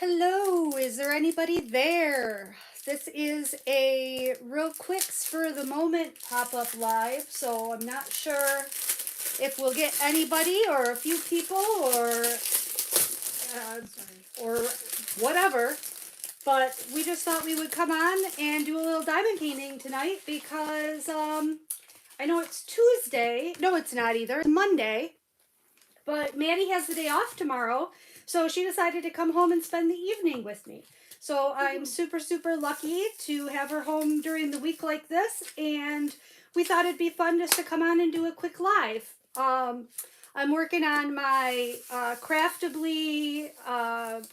Hello, is there anybody there? This is a real quick spur of the moment pop-up live, so I'm not sure if we'll get anybody or a few people or whatever, but we just thought we would come on and do a little diamond painting tonight because I know it's Tuesday. No, it's not either. It's Monday. But Maddie has the day off tomorrow, so she decided to come home and spend the evening with me. So I'm super, super lucky to have her home during the week like this, and we thought it'd be fun just to come on and do a quick live. I'm working on my craftably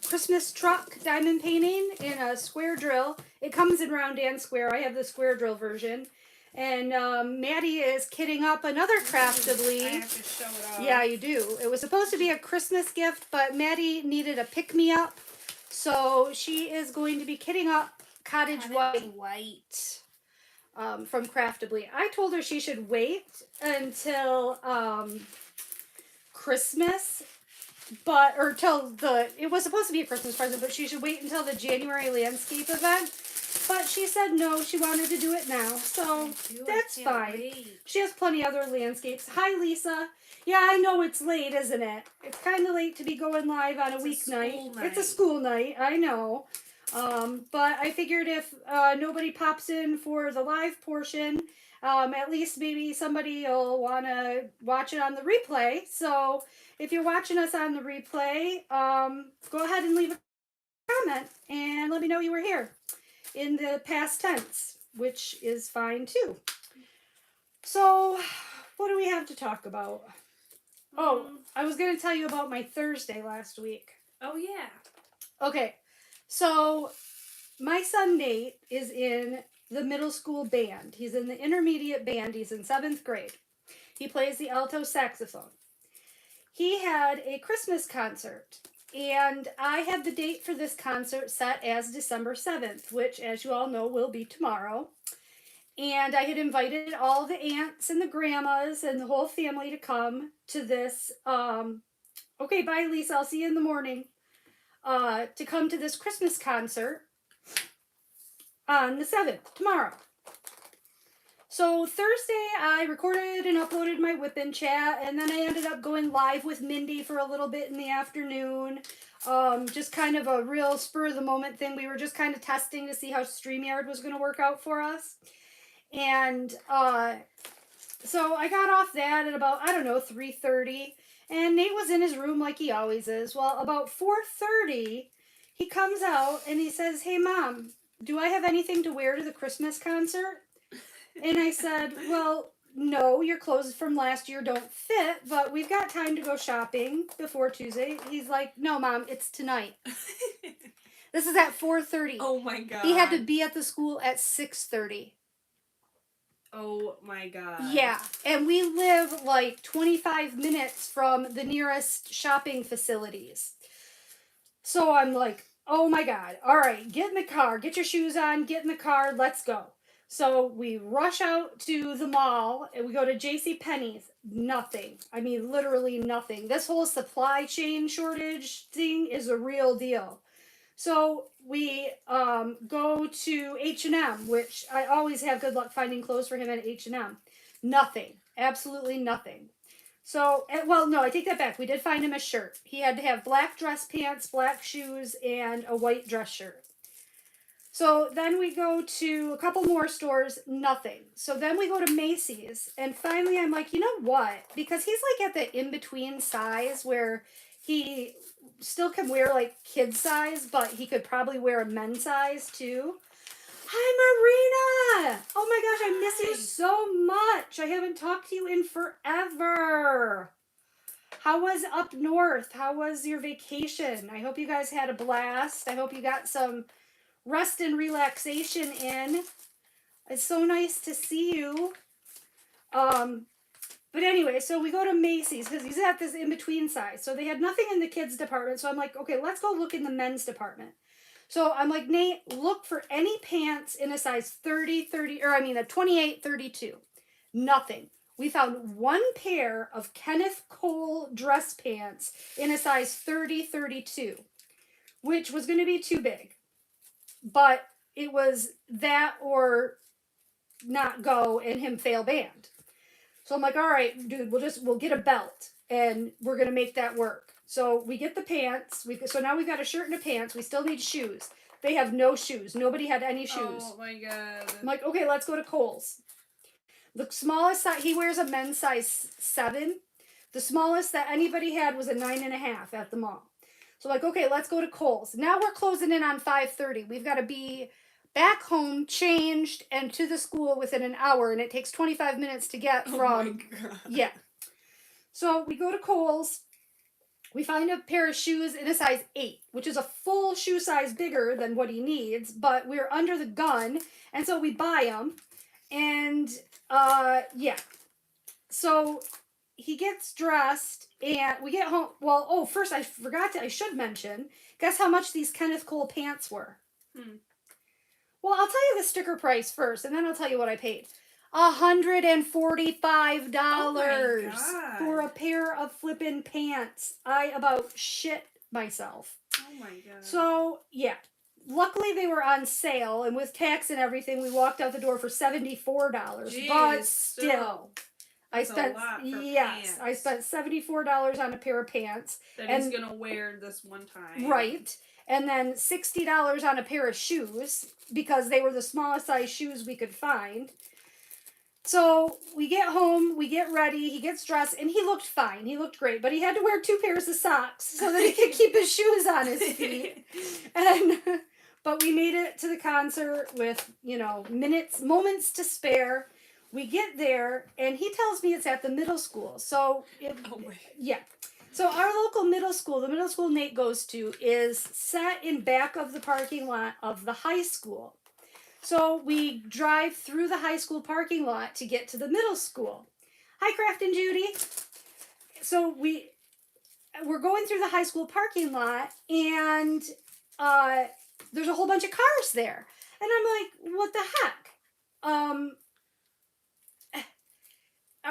Christmas truck diamond painting in a square drill. It comes in round and square. I have the square drill version. And Maddie is kitting up another craftably. I have to show it off. Yeah, you do. It was supposed to be a Christmas gift, but Maddie needed a pick-me-up. So she is going to be kitting up Cottage White from Craftably. I told her she should wait until Christmas, it was supposed to be a Christmas present, but she should wait until the January landscape event. But she said no, she wanted to do it now, so that's fine. Wait. She has plenty of other landscapes. Hi, Lisa. Yeah, I know it's late, isn't it? It's kind of late to be going live on a weeknight. It's a school night, I know. But I figured if nobody pops in for the live portion, at least maybe somebody will want to watch it on the replay. So if you're watching us on the replay, go ahead and leave a comment and let me know you were here in the past tense, which is fine too. So, what do we have to talk about? Oh, I was going to tell you about my Thursday last week. Oh, yeah. Okay, so my son Nate is in the middle school band. He's in the intermediate band. He's in 7th grade. He plays the alto saxophone. He had a Christmas concert, and I had the date for this concert set as December 7th, which, as you all know, will be tomorrow. And I had invited all the aunts and the grandmas and the whole family to come to this, okay, bye Lisa, I'll see you in the morning, to come to this Christmas concert on the 7th, tomorrow. So Thursday, I recorded and uploaded my Whippin' Chat, and then I ended up going live with Mindy for a little bit in the afternoon. Just kind of a real spur-of-the-moment thing. We were just kind of testing to see how StreamYard was going to work out for us. And so I got off that at about, 3:30, and Nate was in his room like he always is. Well, about 4:30, he comes out, and he says, "Hey, Mom, do I have anything to wear to the Christmas concert?" And I said, "Well, no, your clothes from last year don't fit, but we've got time to go shopping before Tuesday." He's like, "No, Mom, it's tonight." This is at 4:30. Oh, my God. He had to be at the school at 6:30. Oh, my God. Yeah, and we live like 25 minutes from the nearest shopping facilities. So I'm like, oh my God, all right, get in the car, get your shoes on, get in the car, let's go. So we rush out to the mall, and we go to JCPenney's. Nothing. I mean, literally nothing. This whole supply chain shortage thing is a real deal. So we go to H&M, which I always have good luck finding clothes for him at H&M. Nothing. Absolutely nothing. So, well, no, I take that back. We did find him a shirt. He had to have black dress pants, black shoes, and a white dress shirt. So then we go to a couple more stores, nothing. So then we go to Macy's, and finally I'm like, you know what? Because he's like at the in-between size where he still can wear like kid size, but he could probably wear a men's size too. Hi, Marina! Oh my gosh, I miss you so much. I haven't talked to you in forever. How was up north? How was your vacation? I hope you guys had a blast. I hope you got some rest and relaxation in. It's so nice to see you. But anyway, so we go to Macy's because he's at this in-between size. So they had nothing in the kids department. So I'm like, okay, let's go look in the men's department. So I'm like, Nate, look for any pants in a size 30, a 28, 32. Nothing. We found one pair of Kenneth Cole dress pants in a size 30, 32. which was going to be too big. But it was that or not go and him fail band. So I'm like, all right, dude, we'll get a belt and we're gonna make that work. So we get the pants. So now we've got a shirt and a pants. We still need shoes. They have no shoes. Nobody had any shoes. Oh my god. I'm like, okay, let's go to Kohl's. The smallest size, he wears a men's size 7. The smallest that anybody had was a 9.5 at the mall. So like, okay, let's go to Kohl's. Now we're closing in on 5:30. We've got to be back home, changed, and to the school within an hour, and it takes 25 minutes to get from. Oh my god. Yeah. So we go to Kohl's. We find a pair of shoes in a size 8, which is a full shoe size bigger than what he needs, but we're under the gun, and so we buy them. And yeah. So he gets dressed and we get home. Well, oh, first I should mention, guess how much these Kenneth Cole pants were? Well, I'll tell you the sticker price first and then I'll tell you what I paid. $145 for a pair of flippin' pants. I about shit myself. Oh my god. So, yeah. Luckily, they were on sale, and with tax and everything, we walked out the door for $74. Jeez, but still, I spent pants. I spent $74 on a pair of pants. That he's gonna wear this one time. Right, and then $60 on a pair of shoes because they were the smallest size shoes we could find. So we get home, we get ready, he gets dressed, and he looked fine. He looked great, but he had to wear 2 pairs of socks so that he could keep his shoes on his feet. But we made it to the concert with, moments to spare. We get there, and he tells me it's at the middle school. So, yeah. So our local middle school, the middle school Nate goes to, is set in back of the parking lot of the high school. So we drive through the high school parking lot to get to the middle school. Hi, Craft and Judy. So we're going through the high school parking lot, and there's a whole bunch of cars there. And I'm like, what the heck?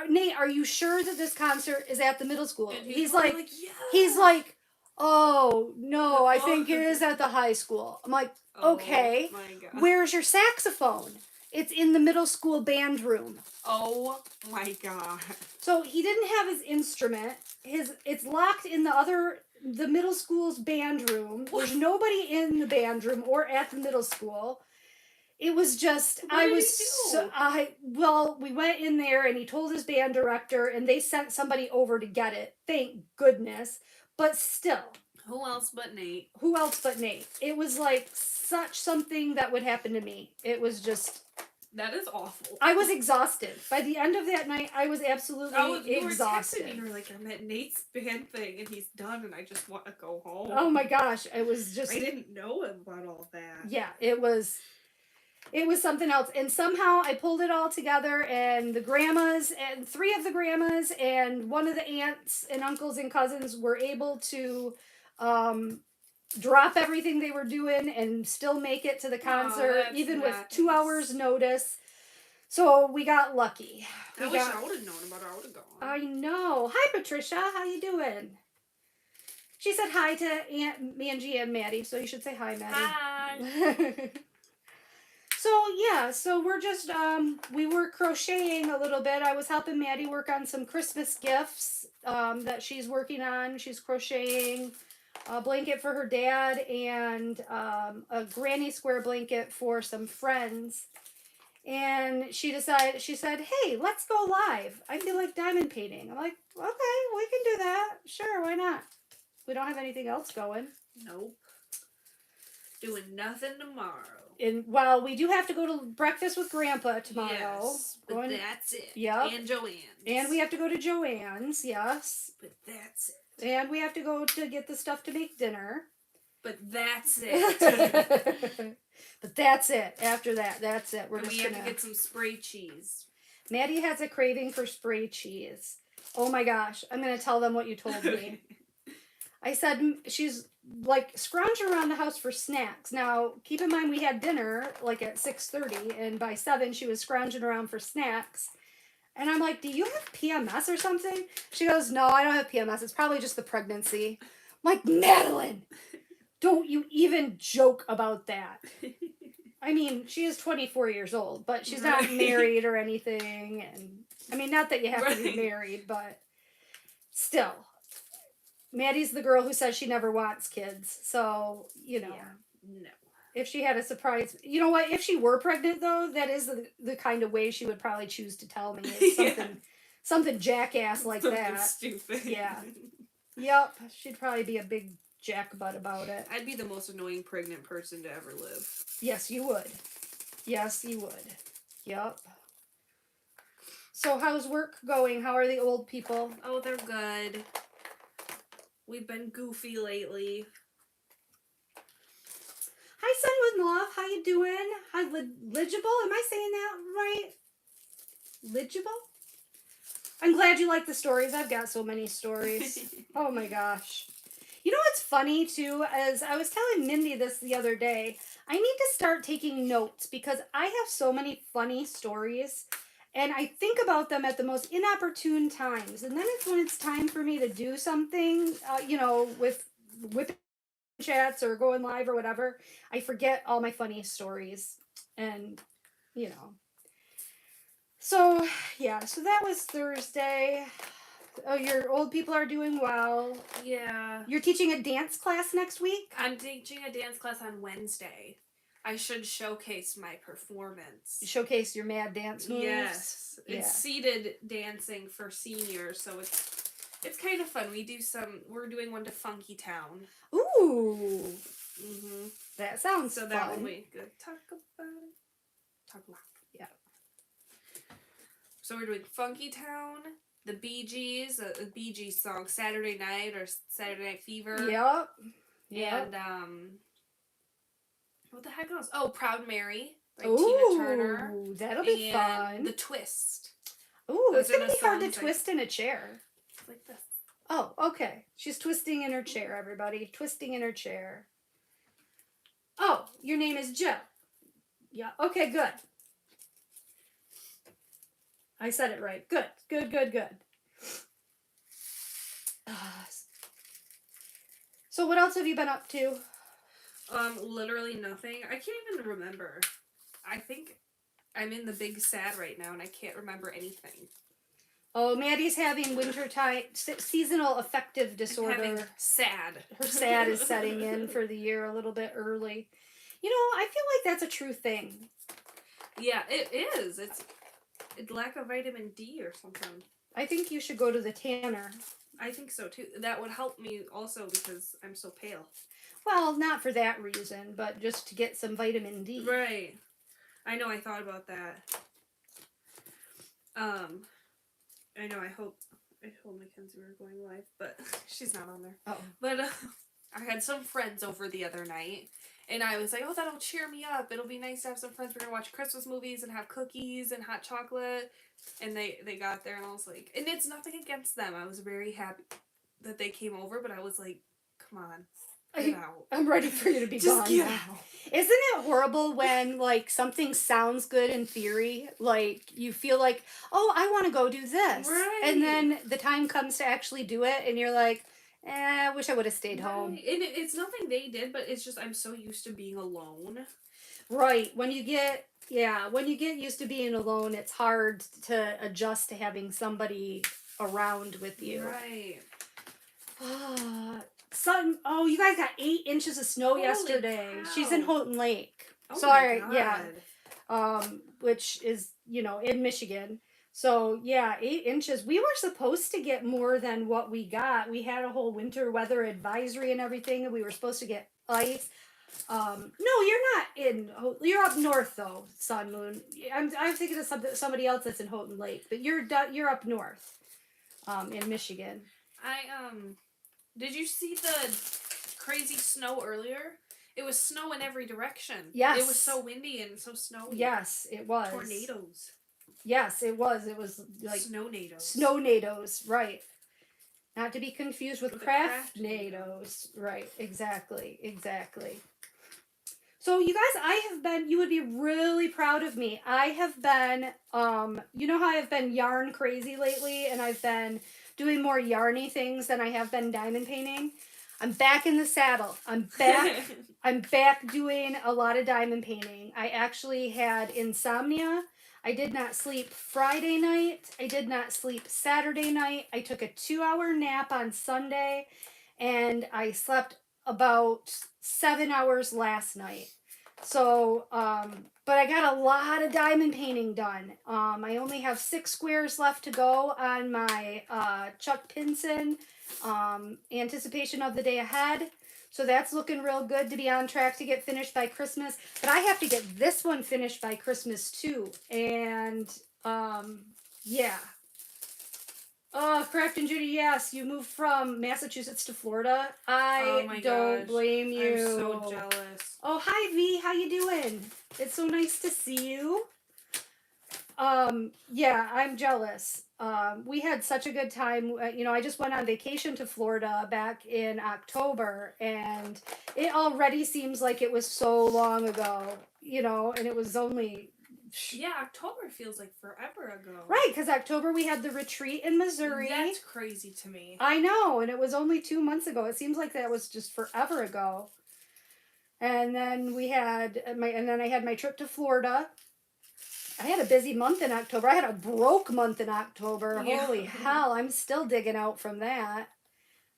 Nate, are you sure that this concert is at the middle school? And He's yeah. He's like, oh, no, I think it is at the high school. I'm like, okay, my God. Where's your saxophone? It's in the middle school band room. Oh my god. So he didn't have his instrument. It's locked in the middle school's band room. What? There's nobody in the band room or at the middle school. It was just, What did he do? We went in there and he told his band director and they sent somebody over to get it. Thank goodness. But still. Who else but Nate? It was like such something that would happen to me. It was just... That is awful. I was exhausted. By the end of that night, I was absolutely exhausted. You were like, I'm at Nate's band thing and he's done and I just want to go home. Oh my gosh. It was just... I didn't know about all that. Yeah, it was something else. And somehow I pulled it all together and the grandmas and 3 of the grandmas and one of the aunts and uncles and cousins were able to drop everything they were doing and still make it to the concert, even with 2 hours notice. So we got lucky. I wish I would have known about it. I would have gone. I know. Hi, Patricia. How you doing? She said hi to Aunt Angie and Maddie, so you should say hi, Maddie. Hi. So we're just, we were crocheting a little bit. I was helping Maddie work on some Christmas gifts that she's working on. She's crocheting a blanket for her dad and a granny square blanket for some friends. And she said, hey, let's go live. I feel like diamond painting. I'm like, okay, we can do that. Sure, why not? We don't have anything else going. Nope. Doing nothing tomorrow. And well, we do have to go to breakfast with Grandpa tomorrow. Yes, but that's it. Yep. And Joanne's. And we have to go to Joanne's, yes. But that's it. And we have to go to get the stuff to make dinner. But that's it. But that's it. After that, that's it. We have to get some spray cheese. Maddie has a craving for spray cheese. Oh my gosh. I'm going to tell them what you told me. I said she's like scrounging around the house for snacks. Now, keep in mind we had dinner like at 6:30 and by 7 she was scrounging around for snacks. And I'm like, do you have PMS or something? She goes, no, I don't have PMS. It's probably just the pregnancy. I'm like, Madeline, Don't you even joke about that. I mean, she is 24 years old, but she's not Right. married or anything. And I mean, not that you have to be Right. married, but still. Maddie's the girl who says she never wants kids. So, you know, Yeah. No. if she had a surprise, you know what? If she were pregnant, though, that is the kind of way she would probably choose to tell me is something, Yeah. something jackass like Something that. stupid. Yeah. Yep. She'd probably be a big jackbutt about it. I'd be the most annoying pregnant person to ever live. Yes, you would. Yes, you would. Yep. So, how's work going? How are the old people? Oh, they're good. We've been goofy lately. Hi, son with love. How you doing? Hi, legible. Am I saying that right? Legible. I'm glad you like the stories. I've got so many stories. Oh my gosh. You know what's funny too? As I was telling Mindy this the other day, I need to start taking notes because I have so many funny stories. And I think about them at the most inopportune times. And then it's when it's time for me to do something, with whipping chats or going live or whatever, I forget all my funny stories. And, you know. So, yeah, so that was Thursday. Oh, your old people are doing well. Yeah. You're teaching a dance class next week? I'm teaching a dance class on Wednesday. I should showcase my performance. Showcase your mad dance moves? Yes. Yeah. It's seated dancing for seniors, so it's kind of fun. We're doing one to Funky Town. Ooh. Mm-hmm. That sounds So fun. that one we could talk about it. Talk about it. Yeah. So we're doing Funky Town, the Bee Gees, a Bee Gees song, Saturday Night or Saturday Night Fever. Yep. Yep. And what the heck else? Oh, Proud Mary by Ooh, Tina Turner. that'll be And fun. The Twist. Ooh, Those it's are gonna the be hard to songs twist in a chair. Like this. Oh, okay. She's twisting in her chair, everybody. Twisting in her chair. Oh, your name is Jill. Yeah, okay, good. I said it right. Good, good, good, good. So what else have you been up to? Literally nothing. I can't even remember. I think I'm in the big sad right now and I can't remember anything. Oh, Maddie's having wintertime seasonal affective disorder. I'm having sad. Her sad is setting in for the year a little bit early. You know, I feel like that's a true thing. Yeah, it is. It's lack of vitamin D or something. I think you should go to the tanner. I think so too. That would help me also because I'm so pale. Well, not for that reason, but just to get some vitamin D. Right. I know, I thought about that. I know, I told Mackenzie we were going live, but she's not on there. Oh. But I had some friends over the other night, and I was like, oh, that'll cheer me up. It'll be nice to have some friends. We're going to watch Christmas movies and have cookies and hot chocolate. And they got there, and I was like, and it's nothing against them. I was very happy that they came over, but I was like, come on. Get out. I'm ready for you to be Just gone get now. out. Isn't it horrible when, like, something sounds good in theory? Like, you feel like, oh, I want to go do this. Right. And then the time comes to actually do it, and you're like, I wish I would have stayed home. And it's nothing they did, but it's just I'm so used to being alone. Right. When you get used to being alone, it's hard to adjust to having somebody around with you. Right. You guys got 8 inches of snow Holy yesterday. cow. She's in Houghton Lake. Oh Sorry, my God. yeah. Which is, in Michigan. So, yeah, 8 inches. We were supposed to get more than what we got. We had a whole winter weather advisory and everything, and we were supposed to get ice. No, you're up north though, Sun Moon. I'm thinking of somebody else that's in Houghton Lake, but you're up north, in Michigan. Did you see the crazy snow earlier? It was snow in every direction. Yes. It was so windy and so snowy. Yes, it was. Tornadoes. Yes, it was. It was like Snow-nados, right. Not to be confused with craft-nados. Right, exactly. So, you guys, you would be really proud of me. I have been, you know how I've been yarn crazy lately, and I've been doing more yarny things than I have been diamond painting? I'm back in the saddle. I'm back. I'm back doing a lot of diamond painting. I actually had insomnia. I did not sleep Friday night. I did not sleep Saturday night. I took a 2-hour nap on Sunday, and I slept about 7 hours last night. So, but I got a lot of diamond painting done. I only have 6 squares left to go on my Chuck Pinson anticipation of the day ahead. So that's looking real good to be on track to get finished by Christmas. But I have to get this one finished by Christmas too. And yeah. Oh, correct and Judy, yes, you moved from Massachusetts to Florida. Oh my don't gosh. blame you. I'm so jealous. Oh, hi V, how you doing? It's so nice to see you. Yeah, I'm jealous. We had such a good time. I just went on vacation to Florida back in October, and it already seems like it was so long ago, and it was only. Yeah, October feels like forever ago. Right, because October we had the retreat in Missouri. That's crazy to me. I know, and it was only 2 months ago. It seems like that was just forever ago. And then I had my trip to Florida. I had a busy month in October. I had a broke month in October. Yeah. Holy hell, I'm still digging out from that.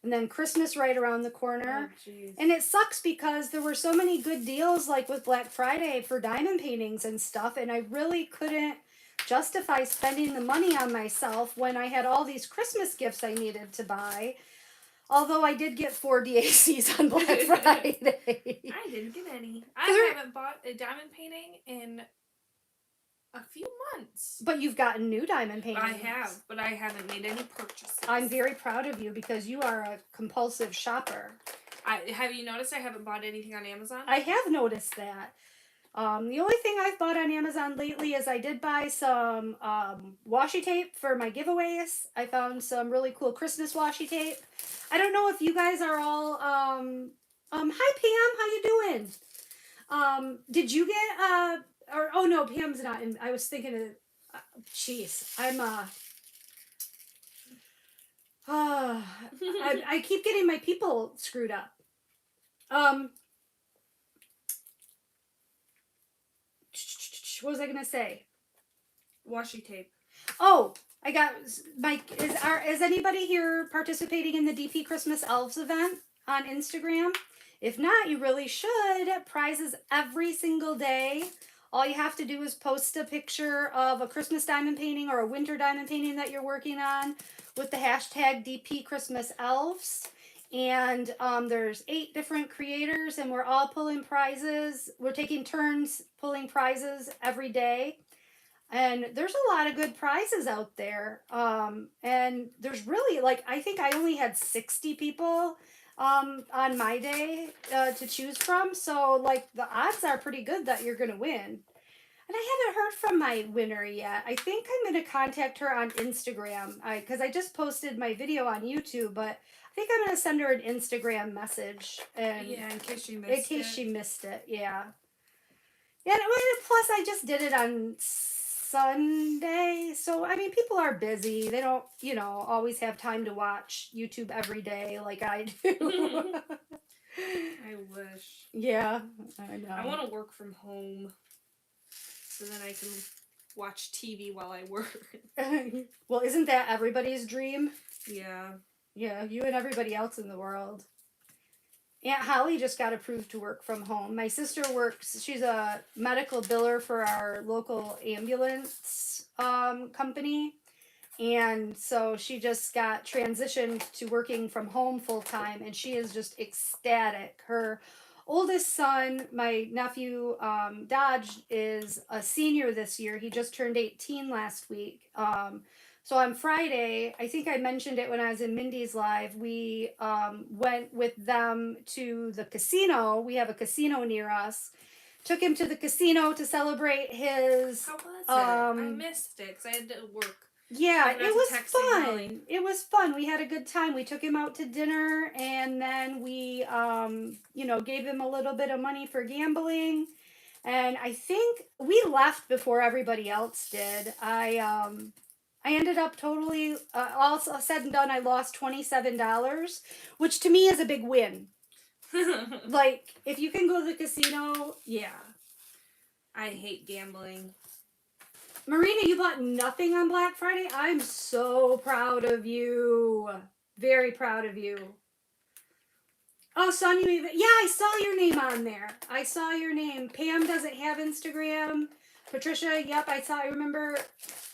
And then Christmas right around the corner. Oh, jeez. And it sucks because there were so many good deals like with Black Friday for diamond paintings and stuff, and I really couldn't justify spending the money on myself when I had all these Christmas gifts I needed to buy. Although I did get 4 DACs on Black Friday. I didn't get any. I haven't bought a diamond painting in a few months. But you've gotten new diamond paintings. I have, but I haven't made any purchases. I'm very proud of you because you are a compulsive shopper. Have you noticed I haven't bought anything on Amazon? I have noticed that. The only thing I've bought on Amazon lately is I did buy some washi tape for my giveaways. I found some really cool Christmas washi tape. I don't know if you guys are all hi Pam, how you doing? Did you get oh no, Pam's not in. I was thinking of jeez, I keep getting my people screwed up. What was I gonna say? Washi tape. Oh, I got is anybody here participating in the DP Christmas Elves event on Instagram? If not, you really should. Prizes every single day. All you have to do is post a picture of a Christmas diamond painting or a winter diamond painting that you're working on with the hashtag DP Christmas Elves. And there's 8 different creators, and we're all pulling prizes. We're taking turns pulling prizes every day. And there's a lot of good prizes out there. And there's really, I think I only had 60 people on my day to choose from. So, the odds are pretty good that you're going to win. And I haven't heard from my winner yet. I think I'm going to contact her on Instagram because I just posted my video on YouTube, but I think I'm going to send her an Instagram message. And yeah, in case she missed it. Yeah. Yeah, and plus I just did it on Sunday. So, I mean, people are busy. They don't, always have time to watch YouTube every day like I do. I wish. Yeah, I know. I want to work from home so then I can watch TV while I work. Well, isn't that everybody's dream? Yeah. Yeah, you and everybody else in the world. Aunt Holly just got approved to work from home. My sister works, she's a medical biller for our local ambulance company. And so she just got transitioned to working from home full time, and she is just ecstatic. Her oldest son, my nephew Dodge, is a senior this year. He just turned 18 last week. So on Friday, I think I mentioned it when I was in Mindy's live, we went with them to the casino. We have a casino near us. Took him to the casino to celebrate his... How was it? I missed it because I had to work. Yeah, it was fun. It was fun. We had a good time. We took him out to dinner, and then we, gave him a little bit of money for gambling. And I think we left before everybody else did. I I ended up totally, all said and done, I lost $27, which to me is a big win. Like, if you can go to the casino, yeah. I hate gambling. Marina, you bought nothing on Black Friday? I'm so proud of you. Very proud of you. Oh, Son, you even... Yeah, I saw your name on there. I saw your name. Pam doesn't have Instagram. Patricia, yep, I remember...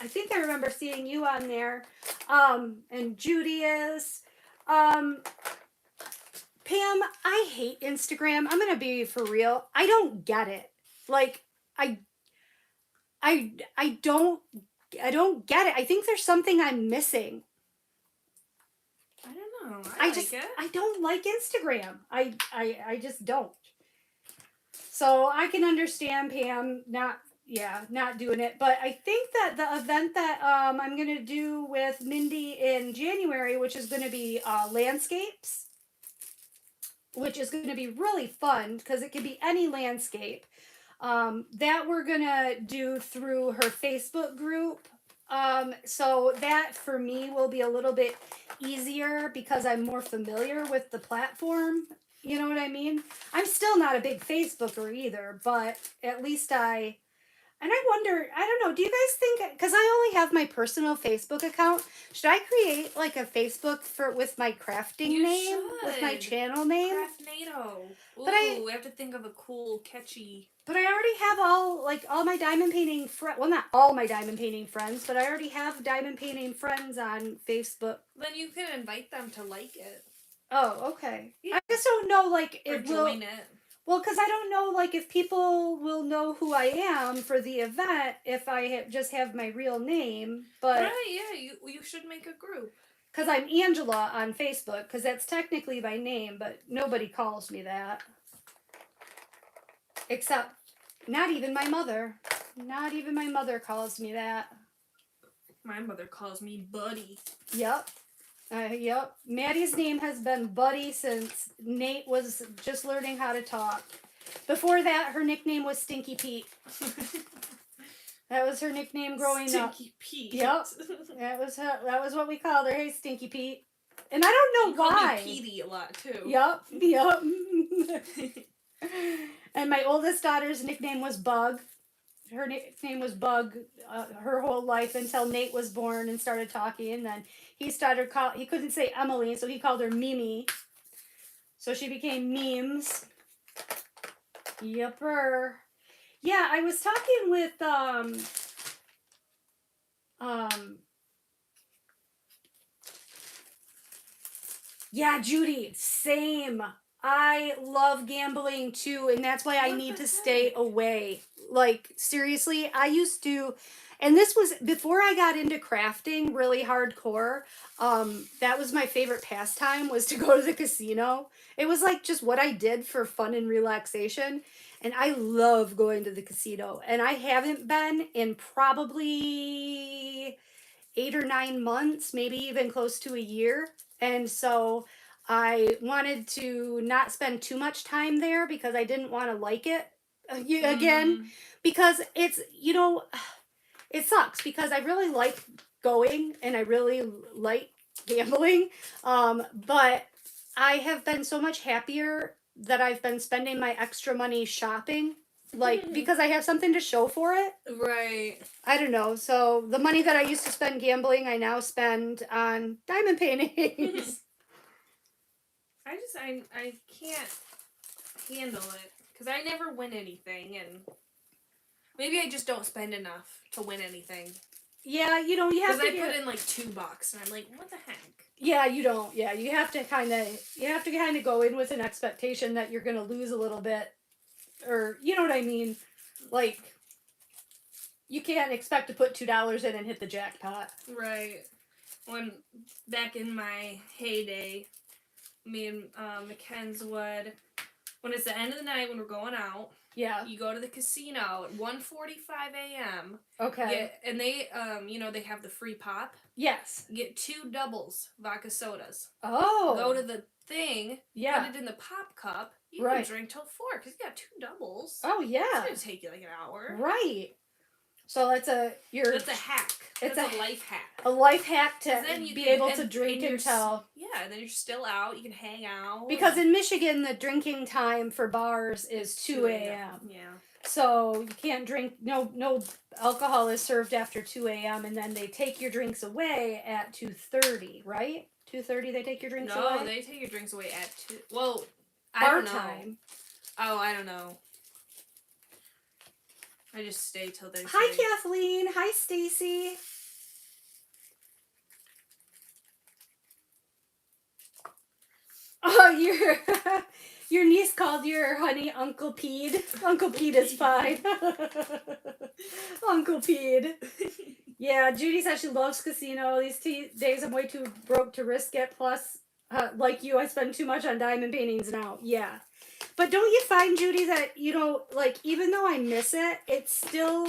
I think I remember seeing you on there. And Judy is. Pam, I hate Instagram. I'm gonna be for real. I don't get it. Like, I don't get it. I think there's something I'm missing. I don't know. I like it. I don't like Instagram. I just don't. So I can understand Pam not doing it. But I think that the event that I'm gonna do with Mindy in January, which is gonna be landscapes, which is gonna be really fun because it could be any landscape. That we're gonna do through her Facebook group. So that for me will be a little bit easier because I'm more familiar with the platform. You know what I mean? I'm still not a big Facebooker either, but at least and I wonder, I don't know, do you guys think, because I only have my personal Facebook account, should I create like a Facebook with my crafting name? With my channel name? Craftnado. Ooh, But I we have to think of a cool, catchy... But I already have all my diamond painting friends. Well, not all my diamond painting friends, but I already have diamond painting friends on Facebook. Then you can invite them to like it. Oh, okay. Yeah. I just don't know, like, Or join it. Well, because I don't know, like, if people will know who I am for the event if I just have my real name. But right, yeah, you should make a group. Because I'm Angela on Facebook, because that's technically my name, but nobody calls me that. Except, not even my mother. Not even my mother calls me that. My mother calls me Buddy. Yep. Yep. Maddie's name has been Buddy since Nate was just learning how to talk. Before that, her nickname was Stinky Pete. That was her nickname growing up. Stinky Pete. Yep. That was what we called her. Hey, Stinky Pete. And I don't know why. Called me Petey a lot too. Yep. Yep. And my oldest daughter's nickname was Bug. Her nickname was Bug her whole life until Nate was born and started talking. And then he couldn't say Emily, so he called her Mimi. So she became Memes. Yepper. Yeah, I was talking with yeah, Judy, same. I love gambling too, and that's why I need to stay away. Like, seriously, I used to, and this was before I got into crafting really hardcore. That was my favorite pastime, was to go to the casino. It was like just what I did for fun and relaxation. And I love going to the casino. And I haven't been in probably 8 or 9 months, maybe even close to a year. And so I wanted to not spend too much time there because I didn't want to like it again. Because it's, it sucks because I really like going and I really like gambling. But I have been so much happier that I've been spending my extra money shopping. Like, because I have something to show for it. Right. I don't know. So the money that I used to spend gambling, I now spend on diamond paintings. I can't handle it because I never win anything, and maybe I just don't spend enough to win anything. Yeah, you have to. Because I put in like $2, and I'm like, what the heck? Yeah, you don't. Yeah, you have to kind of go in with an expectation that you're gonna lose a little bit, or you know what I mean. Like, you can't expect to put $2 in and hit the jackpot. Right. When back in my heyday, me and McKenz would, when it's the end of the night when we're going out, yeah, you go to the casino at 1:45 a.m. Okay. And they they have the free pop. Yes. Get 2 doubles vodka sodas. Oh. Go to the thing. Yeah. Put it in the pop cup. You can drink till 4 because you got 2 doubles. Oh yeah. It's gonna take you like an hour. Right. So that's a hack. It's That's a life hack. A life hack to then you be can, able to drink until. Yeah, and then you're still out. You can hang out. Because in Michigan, the drinking time for bars is 2 a.m. Yeah. So you can't drink. No alcohol is served after 2 a.m. and then they take your drinks away at 2:30. Right? 2:30 they take your drinks away. No, they take your drinks away at 2. Well, I bar don't know. time. Oh, I don't know. I just stay till they. Hi, Kathleen. Hi, Stacy. Oh, your niece called your honey Uncle Pede. Uncle Pede is fine. Uncle Pede. Yeah, Judy says she loves casino. These days I'm way too broke to risk it. Plus, like you, I spend too much on diamond paintings now. Yeah. But don't you find, Judy, that, like, even though I miss it, it's still,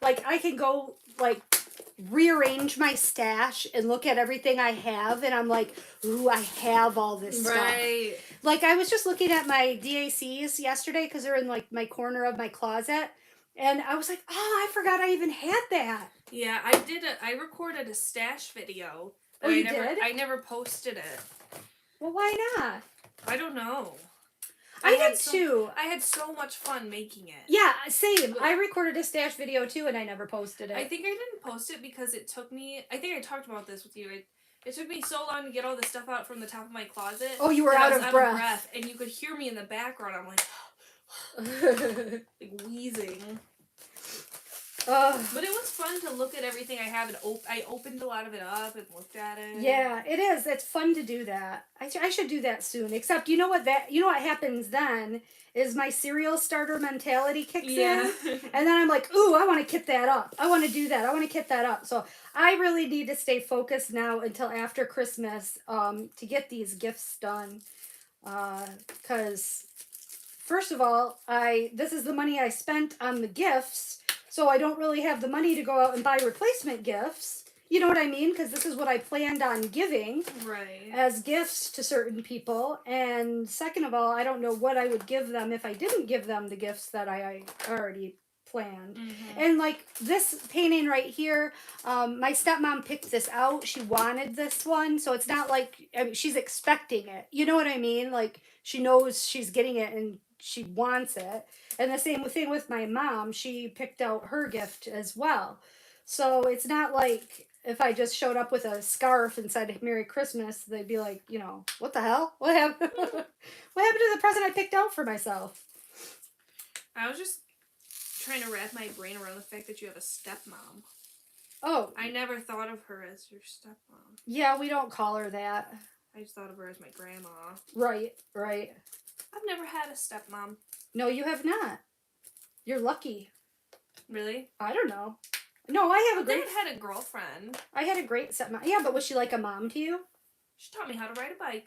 like, I can go, like, rearrange my stash and look at everything I have, and I'm like, ooh, I have all this stuff. Right. Like, I was just looking at my DACs yesterday, because they're in, like, my corner of my closet, and I was like, oh, I forgot I even had that. Yeah, I recorded a stash video. Oh, you did? I never posted it. Well, why not? I don't know. I did too. I had so much fun making it. Yeah, same. I recorded a stash video too, and I never posted it. I think I didn't post it because it took me. I think I talked about this with you. It took me so long to get all the stuff out from the top of my closet. Oh, you were out of breath. And you could hear me in the background. I'm like, like wheezing. But it was fun to look at everything I have, and I opened a lot of it up and looked at it. Yeah, it is. It's fun to do that. I should do that soon. Except, you know what happens then is my serial starter mentality kicks in, and then I'm like, ooh, I want to kit that up. I want to do that. I want to kit that up. So I really need to stay focused now until after Christmas to get these gifts done. Because first of all, this is the money I spent on the gifts. So I don't really have the money to go out and buy replacement gifts. You know what I mean? Because this is what I planned on giving as gifts to certain people. And second of all, I don't know what I would give them if I didn't give them the gifts that I already planned. Mm-hmm. And like this painting right here, my stepmom picked this out. She wanted this one. So it's not like, I mean, she's expecting it. You know what I mean? Like she knows she's getting it and she wants it. And the same thing with my mom. She picked out her gift as well. So it's not like if I just showed up with a scarf and said Merry Christmas, they'd be like, what the hell? What happened? What happened to the present I picked out for myself? I was just trying to wrap my brain around the fact that you have a stepmom. Oh. I never thought of her as your stepmom. Yeah, we don't call her that. I just thought of her as my grandma. Right. I've never had a stepmom. No, you have not. You're lucky. Really? I don't know. No, I have a great... Dad had a girlfriend. I had a great stepmom. Yeah, but was she like a mom to you? She taught me how to ride a bike.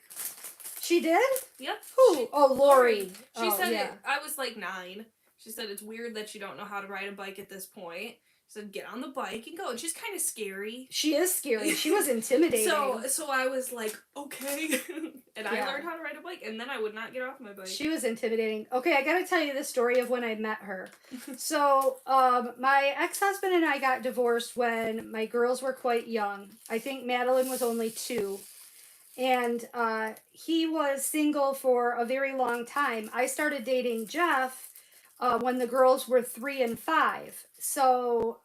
She did? Yep. Who? Lori. She said I was like 9. She said it's weird that you don't know how to ride a bike at this point. She said, get on the bike and go. And she's kind of scary. She is scary. She was intimidating. So I was like, okay. And I learned how to ride a bike. And then I would not get off my bike. She was intimidating. Okay, I got to tell you the story of when I met her. So my ex-husband and I got divorced when my girls were quite young. I think Madeline was only 2. And he was single for a very long time. I started dating Jeff when the girls were 3 and 5. So,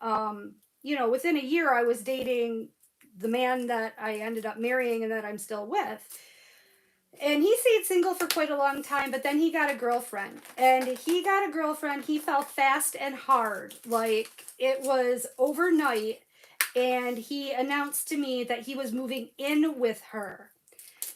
within a year I was dating the man that I ended up marrying and that I'm still with. And he stayed single for quite a long time, but then he got a girlfriend. And he fell fast and hard. Like, it was overnight. And he announced to me that he was moving in with her.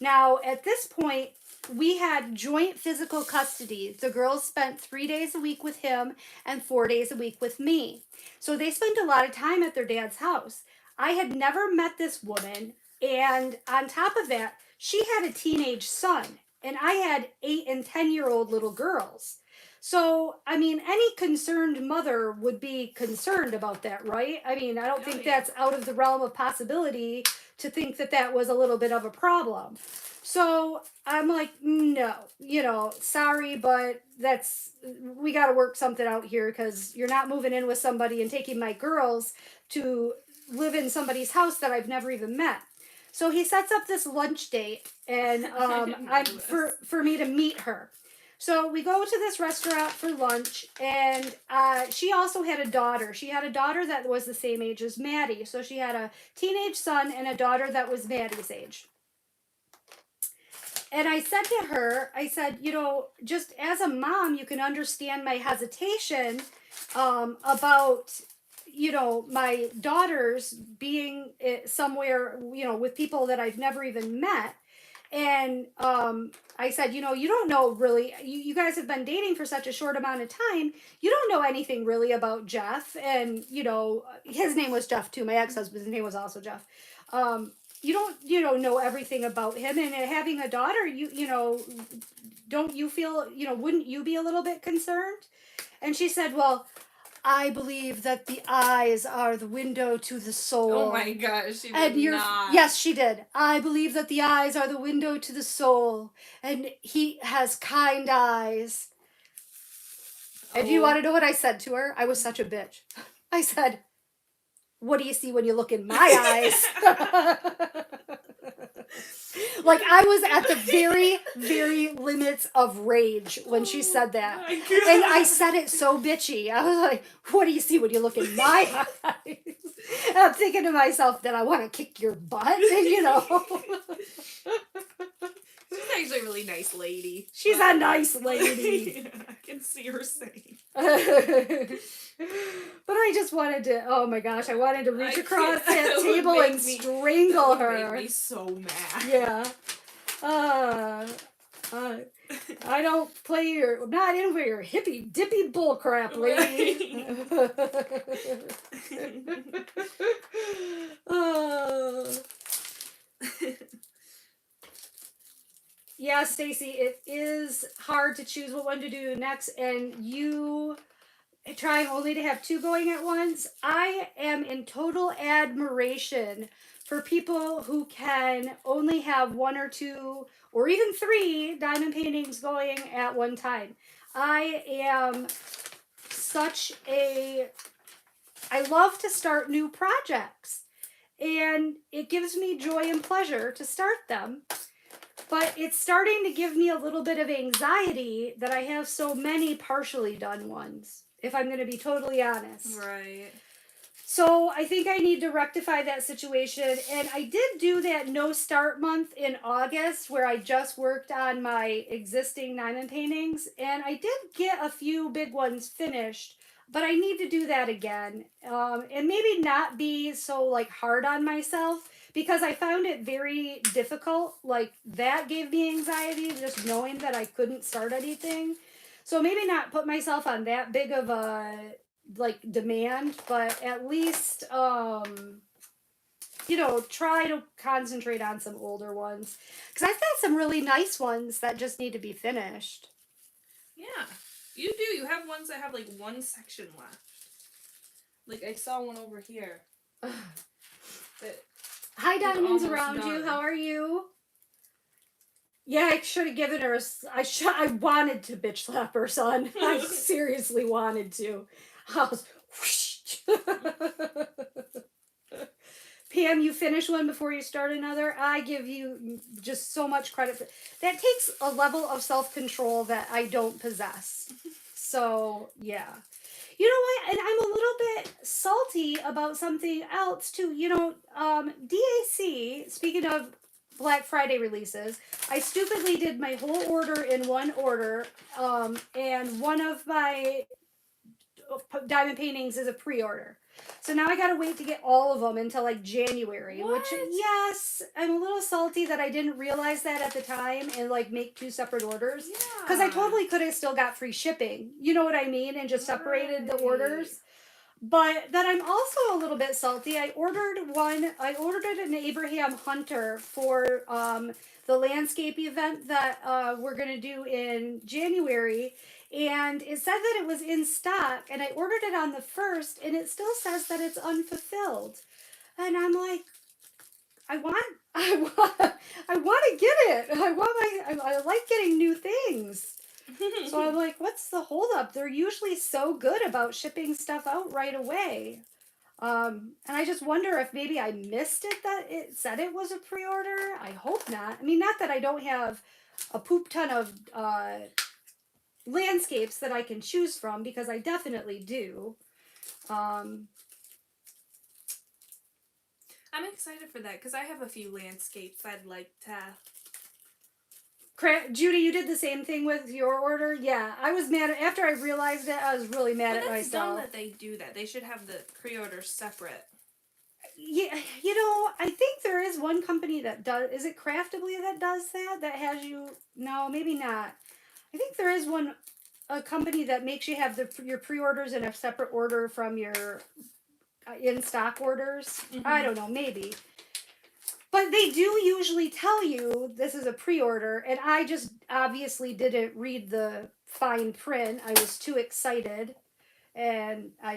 Now, at this point, we had joint physical custody. The girls spent 3 days a week with him and 4 days a week with me. So they spent a lot of time at their dad's house. I had never met this woman. And on top of that, she had a teenage son. And I had 8 and 10-year-old little girls. So, I mean, any concerned mother would be concerned about that, right? I mean, I don't think that's out of the realm of possibility to think that that was a little bit of a problem. So I'm like, no, sorry, but we got to work something out here because you're not moving in with somebody and taking my girls to live in somebody's house that I've never even met. So he sets up this lunch date, and for me to meet her. So we go to this restaurant for lunch, and she also had a daughter. She had a daughter that was the same age as Maddy. So she had a teenage son and a daughter that was Maddy's age. And I said to her, just as a mom, you can understand my hesitation about, my daughters being somewhere, with people that I've never even met. And I said, you don't know really, you guys have been dating for such a short amount of time. You don't know anything really about Jeff. And, his name was Jeff too. My ex-husband's name was also Jeff. You don't know everything about him, and having a daughter, don't you feel, wouldn't you be a little bit concerned? And she said, well, I believe that the eyes are the window to the soul. Oh my gosh, she did not. Yes, she did. I believe that the eyes are the window to the soul, and he has kind eyes. And do you want to know what I said to her? I was such a bitch. I said, what do you see when you look in my eyes? Like, I was at the very, very limits of rage when she said that. And I said it so bitchy. I was like, what do you see when you look in my eyes? And I'm thinking to myself that I want to kick your butt, She's actually a really nice lady. She's a nice lady. I can see her saying. But I just wanted to, oh my gosh, I wanted to reach across that table and strangle her. It made me so mad. Yeah. I don't play I'm not in for your hippy dippy bullcrap, lady. Yeah, Stacy, it is hard to choose what one to do next, and you trying only to have two going at once. I am in total admiration for people who can only have one or two or even three diamond paintings going at one time. I love to start new projects, and it gives me joy and pleasure to start them. But it's starting to give me a little bit of anxiety that I have so many partially done ones, if I'm going to be totally honest. Right. So I think I need to rectify that situation. And I did do that no start month in August where I just worked on my existing diamond paintings. And I did get a few big ones finished, but I need to do that again. And maybe not be so hard on myself, because I found it very difficult. Like, that gave me anxiety, just knowing that I couldn't start anything. So maybe not put myself on that big of a demand, but at least try to concentrate on some older ones, because I've got some really nice ones that just need to be finished. Yeah, you do. You have ones that have one section left. I saw one over here. Hi, Diamonds Around done. You. How are you? Yeah, I should have given her I wanted to bitch slap her, son. I seriously wanted to. I was whoosh. Pam, you finish one before you start another. I give you just so much credit for that. Takes a level of self-control that I don't possess. So, yeah. You know what? And I'm a little bit salty about something else, too. DAC, speaking of Black Friday releases, I stupidly did my whole order in one order, and one of my diamond paintings is a pre-order. So now I gotta wait to get all of them until January. What? Which, yes, I'm a little salty that I didn't realize that at the time and make two separate orders. Yeah. Because I totally could have still got free shipping. You know what I mean? And just separated the orders. But then I'm also a little bit salty. I ordered an Abraham Hunter for the landscape event that we're going to do in January. And it said that it was in stock, and I ordered it on the 1st, and it still says that it's unfulfilled. And I'm like, I want to get it. I like getting new things. So I'm like, what's the holdup? They're usually so good about shipping stuff out right away. And I just wonder if maybe I missed it that it said it was a pre-order. I hope not. I mean, not that I don't have a poop ton of landscapes that I can choose from, because I definitely do. I'm excited for that because I have a few landscapes I'd like to. Judy, you did the same thing with your order? Yeah, I was mad after I realized it. I was really mad at It's dumb myself. that they do that. They should have the pre-order separate. Yeah, I think there is one company that does. Is it Craftably that does that? That has you? No, maybe not. I think there is a company that makes you have your pre-orders in a separate order from your in stock orders. Mm-hmm. I don't know, maybe. But they do usually tell you this is a pre-order, and I just obviously didn't read the fine print. I was too excited, and I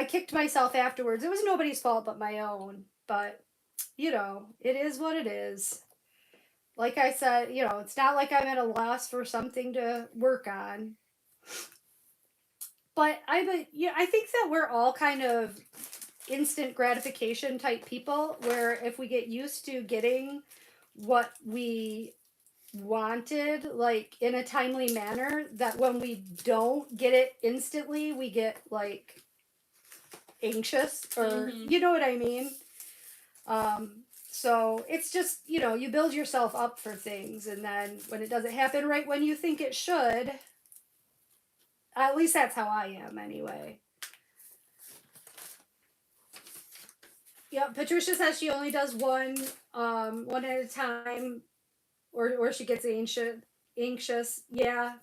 kicked myself afterwards. It was nobody's fault but my own, but it is what it is. Like I said, it's not like I'm at a loss for something to work on. But I think that we're all kind of instant gratification type people, where if we get used to getting what we wanted, like in a timely manner, that when we don't get it instantly, we get like anxious, or you know what I mean. So it's just, you build yourself up for things, and then when it doesn't happen right when you think it should, at least that's how I am anyway. Yep, Patricia says she only does one at a time, or she gets anxious. Yeah.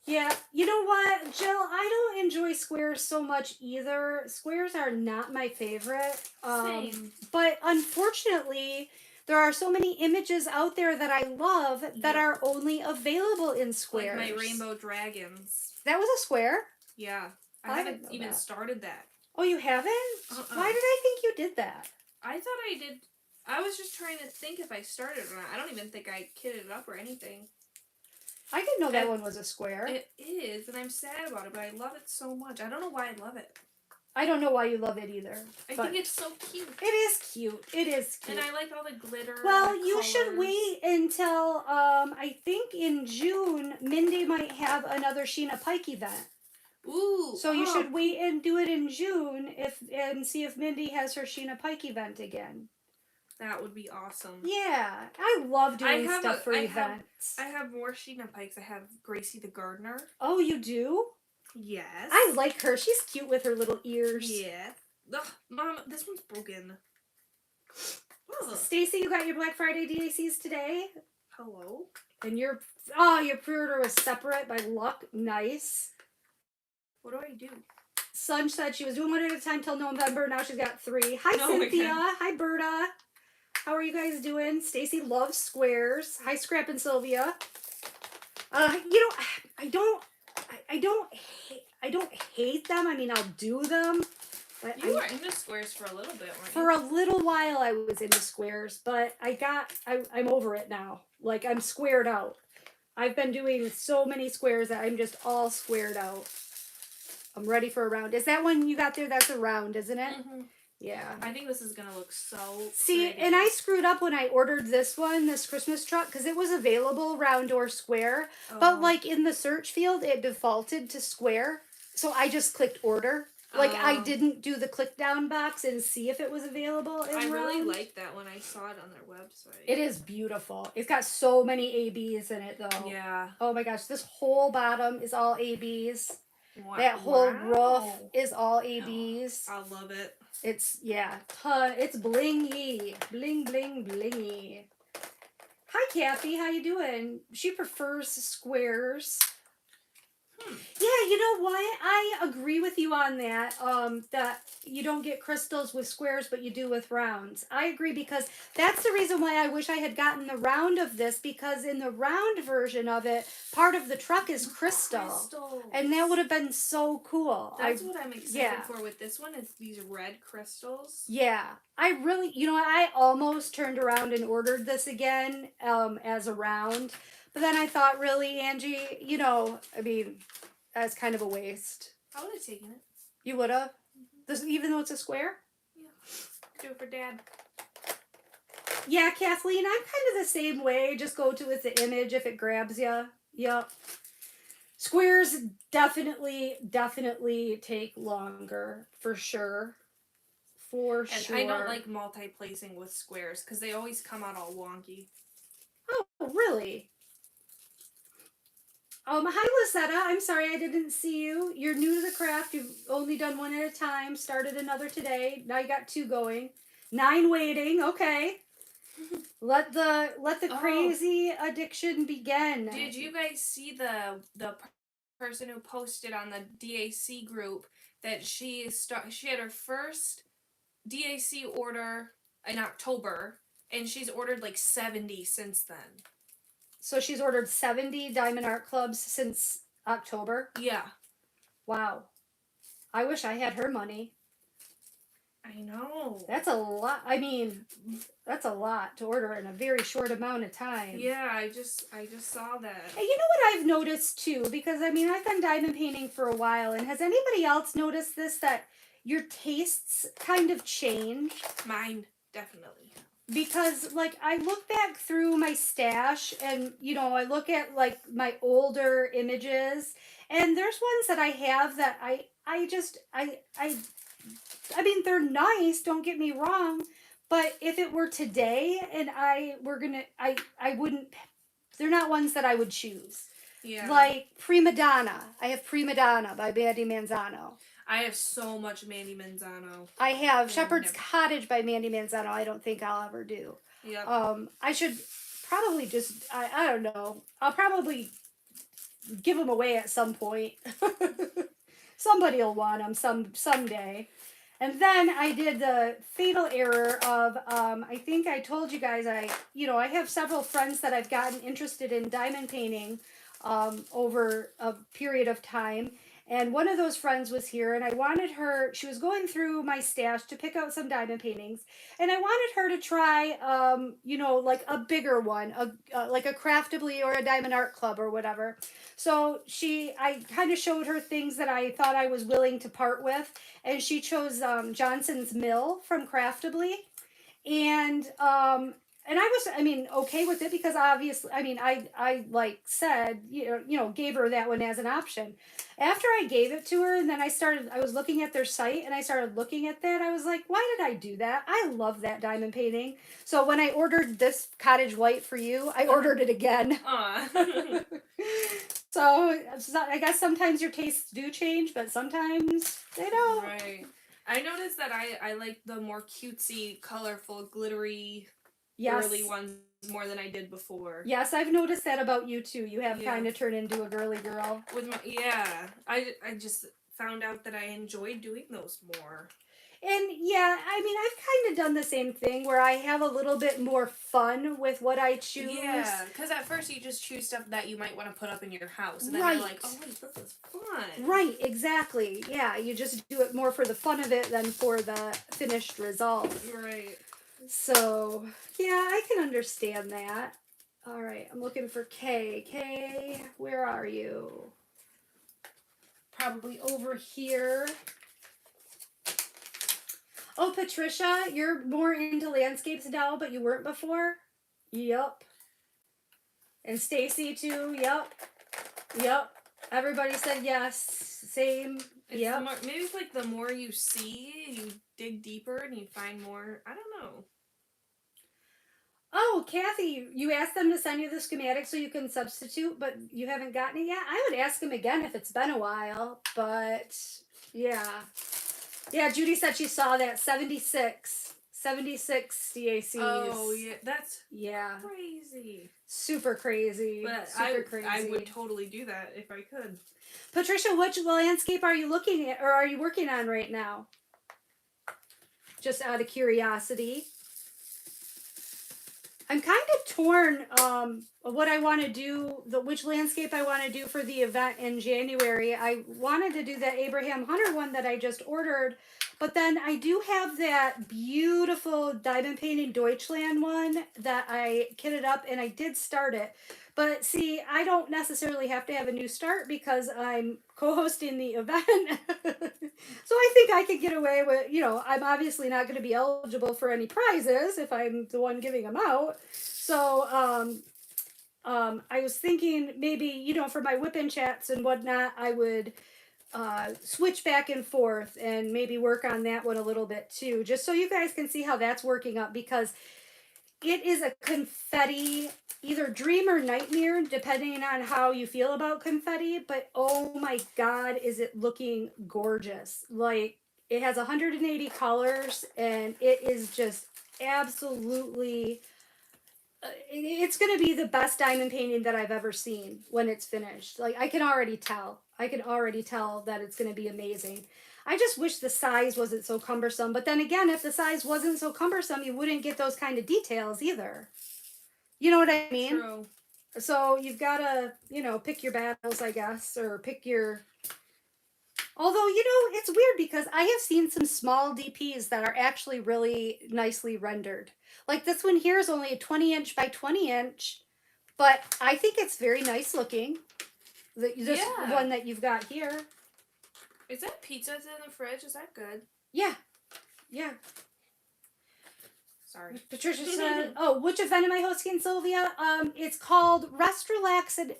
Yeah, you know what, Jill? I don't enjoy squares so much either. Squares are not my favorite. Same. But unfortunately, there are so many images out there that I love that are only available in squares. Like my rainbow dragons. That was a square? Yeah. I haven't even started that. Oh, you haven't? Why did I think you did that? I thought I did. I was just trying to think if I started or not. I don't even think I kitted it up or anything. I didn't know that one was a square. It is, and I'm sad about it, but I love it so much. I don't know why I love it. I don't know why you love it either. I think it's so cute. It is cute. It is cute. And I like all the glitter. Well, and the you colors. should wait until, I think in June, Mindy might have another Sheena Pike event. Ooh. So you should wait and do it in June and see if Mindy has her Sheena Pike event again. That would be awesome. Yeah, I love doing stuff for events. I have more Sheena Pikes. I have Gracie the Gardener. Oh, you do? Yes. I like her. She's cute with her little ears. Yeah. Ugh, Mom, this one's broken. Stacy, you got your Black Friday DACs today? Hello? And your pre-order was separate by luck. Nice. What do I do? Sun said she was doing one at a time till November. Now she's got 3. Hi, Cynthia. Hi, Berta. How are you guys doing? Stacy loves squares. Hi, Scrap and Sylvia. I don't hate them. I mean, I'll do them. But you were into squares for a little bit, weren't you? For a little while, I was into squares, but I'm over it now. Like, I'm squared out. I've been doing so many squares that I'm just all squared out. I'm ready for a round. Is that one you got there? That's a round, isn't it? Mm-hmm. Yeah. I think this is going to look so See, pretty. and I screwed up when I ordered this Christmas truck, because it was available round or square. Oh. But, like, in the search field, it defaulted to square. So I just clicked order. Like, I didn't do the click down box and see if it was available in round. Really liked that when I saw it on their website. It is beautiful. It's got so many ABs in it, though. Yeah. Oh, my gosh. This whole bottom is all ABs. Wow. That whole roof is all ABs. I love it. It's, it's blingy. Bling, bling, blingy. Hi, Kathy. How you doing? She prefers squares. Yeah, you know what? I agree with you on that. That you don't get crystals with squares, but you do with rounds. I agree because that's the reason why I wish I had gotten the round of this, because in the round version of it, part of the truck is crystal. Crystals. And that would have been so cool. That's what I'm excited for with this one, is these red crystals. Yeah. I really, I almost turned around and ordered this again as a round. But then I thought, really, Angie, I mean, that's kind of a waste. I would have taken it. You would have? This, even though it's a square? Yeah. Do it for Dad. Yeah, Kathleen, I'm kind of the same way. Just go to with the image if it grabs you. Yep. Squares definitely take longer, for sure. For sure. I don't like multi-placing with squares because they always come out all wonky. Oh, really? Hi, Lisetta. I'm sorry I didn't see you. You're new to the craft. You've only done one at a time. Started another today. Now you got 2 going. 9 waiting. Okay. Let the crazy addiction begin. Did you guys see the person who posted on the DAC group that she had her first DAC order in October, and she's ordered like 70 since then. So she's ordered 70 Diamond Art Clubs since October? Yeah. Wow. I wish I had her money. I know. That's a lot. I mean, that's a lot to order in a very short amount of time. Yeah, I just saw that. Hey, you know what I've noticed too? Because, I mean, I've been diamond painting for a while, and has anybody else noticed this, that your tastes kind of change? Mine, definitely. Because, like, I look back through my stash and, I look at, like, my older images, and there's ones that I have that I mean, they're nice, don't get me wrong, but if it were today and I wouldn't, they're not ones that I would choose. Yeah. Like Prima Donna. I have Prima Donna by Mandy Manzano. I have so much Mandy Manzano. I have Shepherd's Cottage by Mandy Manzano. I don't think I'll ever do. Yeah. I should probably just, I don't know. I'll probably give them away at some point. Somebody will want them someday. And then I did the fatal error of, I think I told you guys, I have several friends that I've gotten interested in diamond painting over a period of time. And one of those friends was here, and I wanted her, she was going through my stash to pick out some diamond paintings, and I wanted her to try, like a bigger one, like a Craftably or a Diamond Art Club or whatever. So I kind of showed her things that I thought I was willing to part with, and she chose Johnson's Mill from Craftably, and I was, okay with it, because obviously, I like said, gave her that one as an option. After I gave it to her, and then I was looking at their site, and I started looking at that, I was like, why did I do that? I love that diamond painting. So when I ordered this Cottage White for you, I ordered it again. Aw. So I guess sometimes your tastes do change, but sometimes they don't. Right. I noticed that I like the more cutesy, colorful, glittery, girly ones more than I did before. Yes, I've noticed that about you too. You have kind of turned into a girly girl. I just found out that I enjoyed doing those more. And yeah, I've kind of done the same thing where I have a little bit more fun with what I choose. Yeah, because at first you just choose stuff that you might want to put up in your house, and then you're like, oh wait, this is fun. Right, exactly. Yeah, you just do it more for the fun of it than for the finished result. Right. So, yeah, I can understand that. All right, I'm looking for Kay. Kay, where are you? Probably over here. Oh, Patricia, you're more into landscapes now, but you weren't before? Yep. And Stacy, too? Yep. Everybody said yes. Same. Yep. Maybe it's like the more you see, you dig deeper and you find more. I don't know. Oh, Kathy, you asked them to send you the schematic so you can substitute, but you haven't gotten it yet? I would ask them again if it's been a while, but yeah. Yeah, Judy said she saw that 76 76 CACs. Oh yeah, that's Yeah. crazy. Super crazy. But Super crazy. I would totally do that if I could. Patricia, which landscape are you looking at or are you working on right now? Just out of curiosity. I'm kind of torn what I want to do, which landscape I want to do for the event in January. I wanted to do that Abraham Hunter one that I just ordered, but then I do have that beautiful diamond painted Deutschland one that I kitted up and I did start it. But see, I don't necessarily have to have a new start because I'm co-hosting the event. So I think I could get away with, I'm obviously not going to be eligible for any prizes if I'm the one giving them out. So I was thinking maybe, for my whip and chats and whatnot, I would switch back and forth and maybe work on that one a little bit too, just so you guys can see how that's working up, because it is a confetti either dream or nightmare depending on how you feel about confetti, but oh my god, is it looking gorgeous. Like, it has 180 colors and it is just absolutely it's going to be the best diamond painting that I've ever seen when it's finished. Like, I can already tell that it's going to be amazing. I just wish the size wasn't so cumbersome. But then again, if the size wasn't so cumbersome, you wouldn't get those kind of details either. You know what I mean? True. So you've got to, pick your battles, I guess, or pick your... Although, it's weird because I have seen some small DPs that are actually really nicely rendered. Like, this one here is only a 20 inch by 20 inch, but I think it's very nice looking. This one that you've got here. Is that pizza in the fridge? Is that good? Yeah. Yeah. Sorry. Patricia said, oh, which event am I hosting, Sylvia? It's called Rest Relax and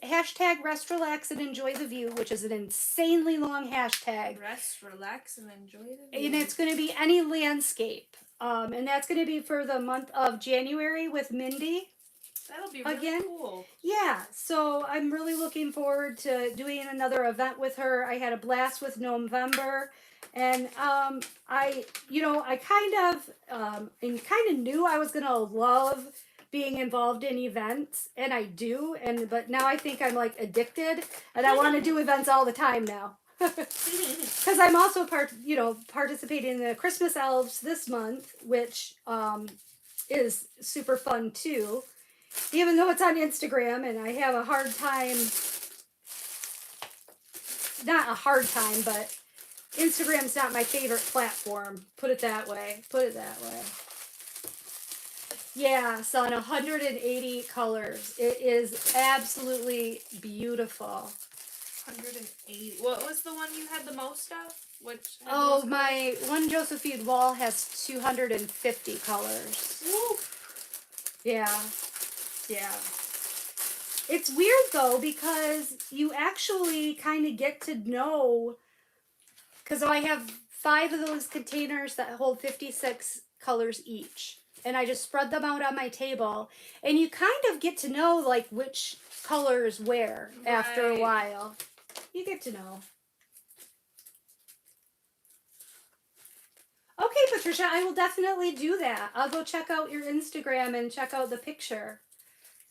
Rest Relax and Enjoy the View, which is an insanely long hashtag. Rest, relax, and enjoy the view. And it's going to be any landscape. And that's going to be for the month of January with Mindy. That'll be really cool. Yeah, so I'm really looking forward to doing another event with her. I had a blast with November. And I kind of knew I was gonna love being involved in events, and I do. But now I think I'm like addicted, and I want to do events all the time now. Because I'm also participating in the Christmas Elves this month, which is super fun too. Even though it's on Instagram, and I have a hard time. Not a hard time, but Instagram's not my favorite platform. Put it that way. Yeah, son, 180 colors. It is absolutely beautiful. 180. What was the one you had the most of? Oh, my one Josephine wall has 250 colors. Woo. Yeah. Yeah. It's weird, though, because you actually kind of get to know... Because I have 5 of those containers that hold 56 colors each. And I just spread them out on my table. And you kind of get to know, like, which colors where after a while. You get to know. Okay, Patricia, I will definitely do that. I'll go check out your Instagram and check out the picture.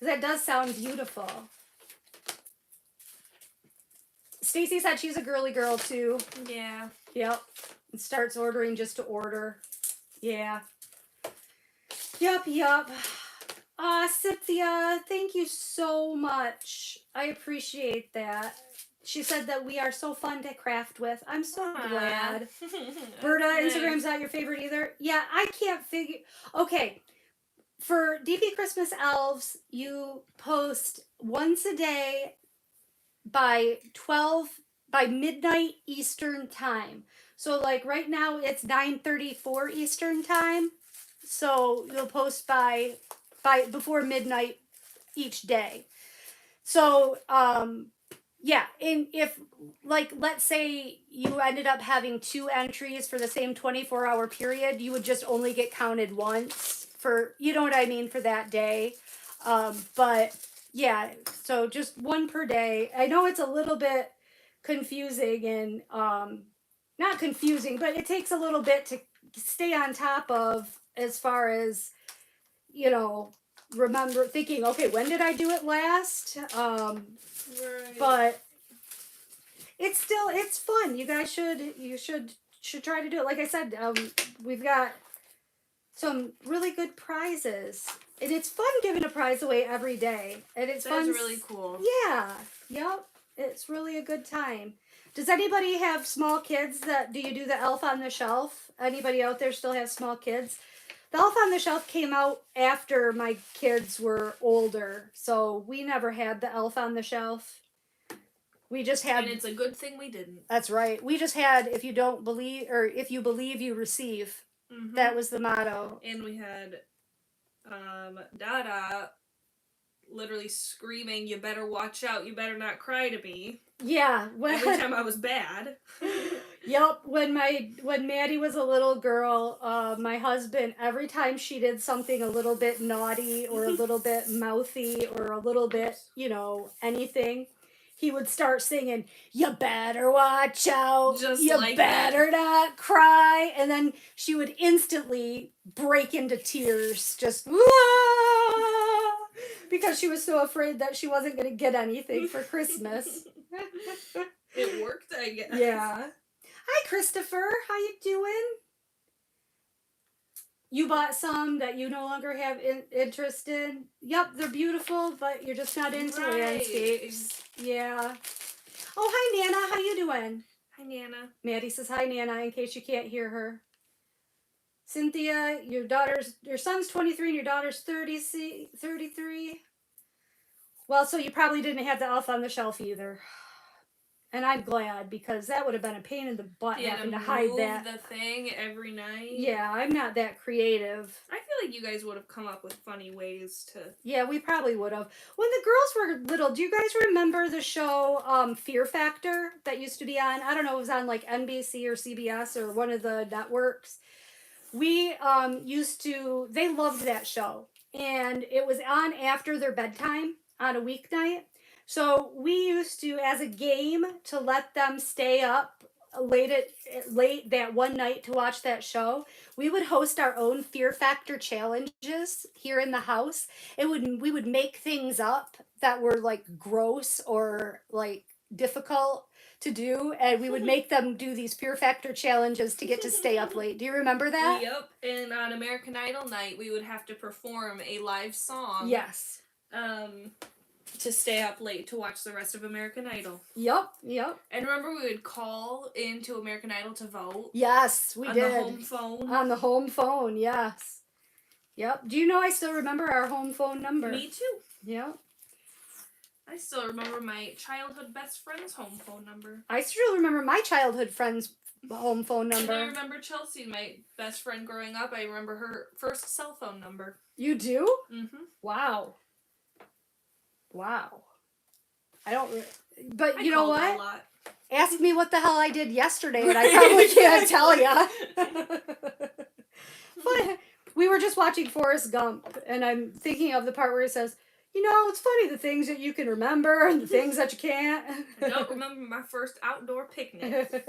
That does sound beautiful. Stacy said she's a girly girl too. Yeah. Yep. And starts ordering just to order. Yeah. Yup. Cynthia, thank you so much. I appreciate that. She said that we are so fun to craft with. I'm so glad. Berta, Instagram's not your favorite either? Yeah, I can't figure... Okay. For DP Christmas Elves, you post once a day by midnight Eastern time. So like right now it's 9:34 Eastern time. So you'll post by before midnight each day. So yeah, and if like let's say you ended up having 2 entries for the same 24-hour period, you would just only get counted once for, you know what I mean, for that day. But yeah, so just 1 per day. I know it's a little bit confusing and not confusing, but it takes a little bit to stay on top of as far as, you know, remember thinking, okay, when did I do it last? Right. But it's fun. You guys should try to do it. Like I said, we've got some really good prizes, and it's fun giving a prize away every day, and it's That's fun. really cool. Yeah, yep, it's really a good time. Does anybody have small kids? Do you do the Elf on the Shelf? Anybody out there still have small kids? The Elf on the Shelf came out after my kids were older, so we never had the Elf on the Shelf. We just had. And it's a good thing we didn't. That's right. We just had, if you don't believe, or if you believe, you receive. Mm-hmm. That was the motto. And we had Dada literally screaming, "You better watch out, you better not cry to me." Yeah. Every time I was bad. Yep. When Maddie was a little girl, my husband, every time she did something a little bit naughty or a little bit mouthy or a little bit, anything, he would start singing, "You better watch out. Just you like better not cry." And then she would instantly break into tears, just because she was so afraid that she wasn't going to get anything for Christmas. It worked, I guess. Yeah. Hi, Christopher. How you doing? You bought some that you no longer have interest in? Yep, they're beautiful, but you're just not into landscapes. Yeah. Oh, hi, Nana. How you doing? Hi, Nana. Maddie says hi, Nana, in case you can't hear her. Cynthia, your son's 23 and your daughter's 33. Well, so you probably didn't have the Elf on the Shelf either. And I'm glad, because that would have been a pain in the butt having to hide that. The thing every night. Yeah, I'm not that creative. I feel like you guys would have come up with funny ways to... Yeah, we probably would have. When the girls were little, do you guys remember the show Fear Factor that used to be on? I don't know, it was on like NBC or CBS or one of the networks. We they loved that show. And it was on after their bedtime on a weeknight. So we used to, as a game, to let them stay up late that one night to watch that show, we would host our own Fear Factor challenges here in the house. We would make things up that were like gross or like difficult to do, and we would make them do these Fear Factor challenges to get to stay up late. Do you remember that? Yep. And on American Idol night, we would have to perform a live song. Yes. To stay up late to watch the rest of American Idol. Yep. And remember, we would call into American Idol to vote? Yes, we did. On the home phone? On the home phone, yes. Yep. Do you know I still remember our home phone number? Me too. Yep. I still remember my childhood best friend's home phone number. I still remember my childhood friend's home phone number. And I remember Chelsea, my best friend growing up. I remember her first cell phone number. You do? Mm-hmm. Wow. I don't... But you know what? A lot. Ask me what the hell I did yesterday, and I probably can't tell ya. But we were just watching Forrest Gump, and I'm thinking of the part where it says, it's funny the things that you can remember and the things that you can't. I don't remember my first outdoor picnic.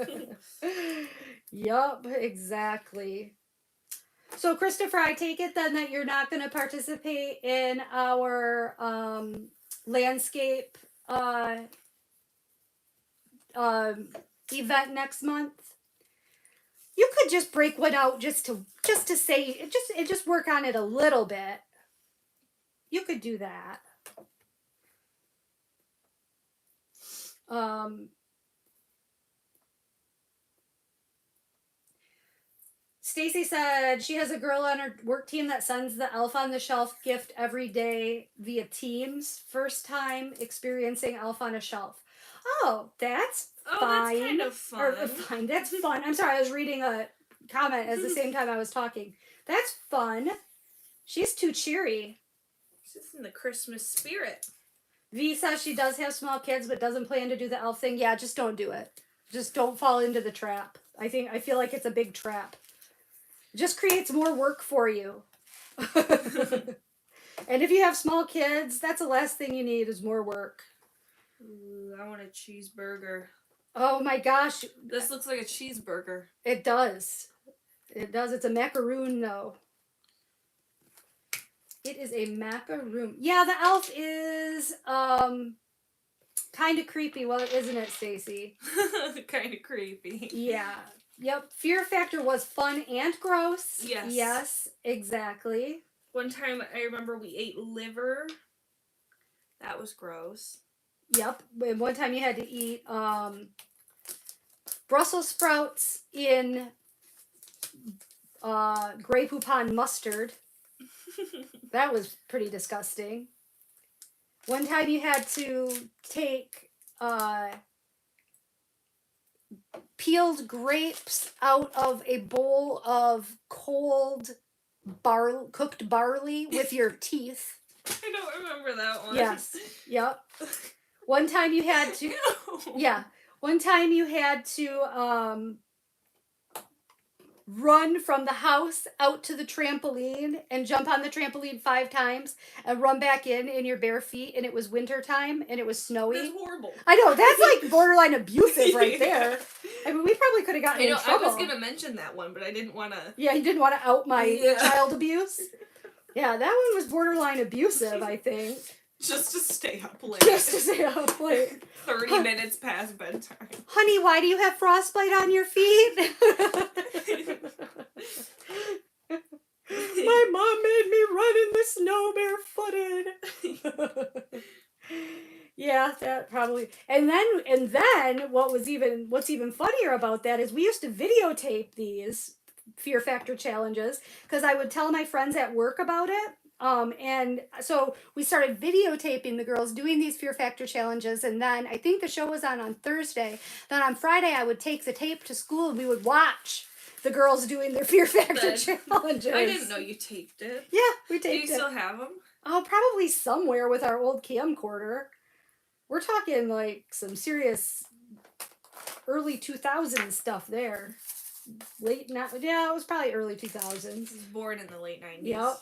Yup, exactly. So, Christopher, I take it then that you're not going to participate in our landscape event next month. You could just break one out just to say just work on it a little bit. You could do that. Stacy said she has a girl on her work team that sends the Elf on the Shelf gift every day via Teams. First time experiencing Elf on a Shelf. Oh, that's fine. That's kind of fun. Or, fine. That's fun. I'm sorry, I was reading a comment at the same time I was talking. That's fun. She's too cheery. She's in the Christmas spirit. V says she does have small kids but doesn't plan to do the elf thing. Yeah, just don't do it. Just don't fall into the trap. I feel like it's a big trap. It just creates more work for you. And if you have small kids, that's the last thing you need is more work. Ooh, I want a cheeseburger. Oh my gosh. This looks like a cheeseburger. It does. It does. It's a macaroon though. It is a macaroon. Yeah, the elf is kind of creepy, well, isn't it, Stacy? Kind of creepy. Yeah. Yep. Fear factor was fun and gross. Yes. Yes, exactly. One time I remember we ate liver. That was gross. Yep. And one time you had to eat Brussels sprouts in Grey Poupon mustard. That was pretty disgusting. One time you had to take peeled grapes out of a bowl of cold cooked barley with your teeth. I don't remember that one. Yes. Yep. One time you had to yeah. One time you had to run from the house out to the trampoline and jump on the trampoline 5 times and run back in your bare feet, and it was winter time and it was snowy. That's horrible. I know, that's like borderline abusive right there. I mean, we probably could have gotten in trouble. I was going to mention that one, but I didn't want to. Yeah, you didn't want to out my child abuse. Yeah, that one was borderline abusive, I think. Just to stay up late. Just to stay up late. 30 minutes past bedtime. Honey, why do you have frostbite on your feet? My mom made me run in the snow barefooted. Yeah, that probably. And then what's even funnier about that is we used to videotape these Fear Factor challenges because I would tell my friends at work about it. And so we started videotaping the girls doing these Fear Factor challenges, and then I think the show was on Thursday. Then on Friday I would take the tape to school and we would watch the girls doing their Fear Factor challenges. I didn't know you taped it. Yeah, we taped it. Do you still have them? Oh, probably somewhere with our old camcorder. We're talking like some serious early 2000s stuff there. It was probably early 2000s. I was born in the late 90s.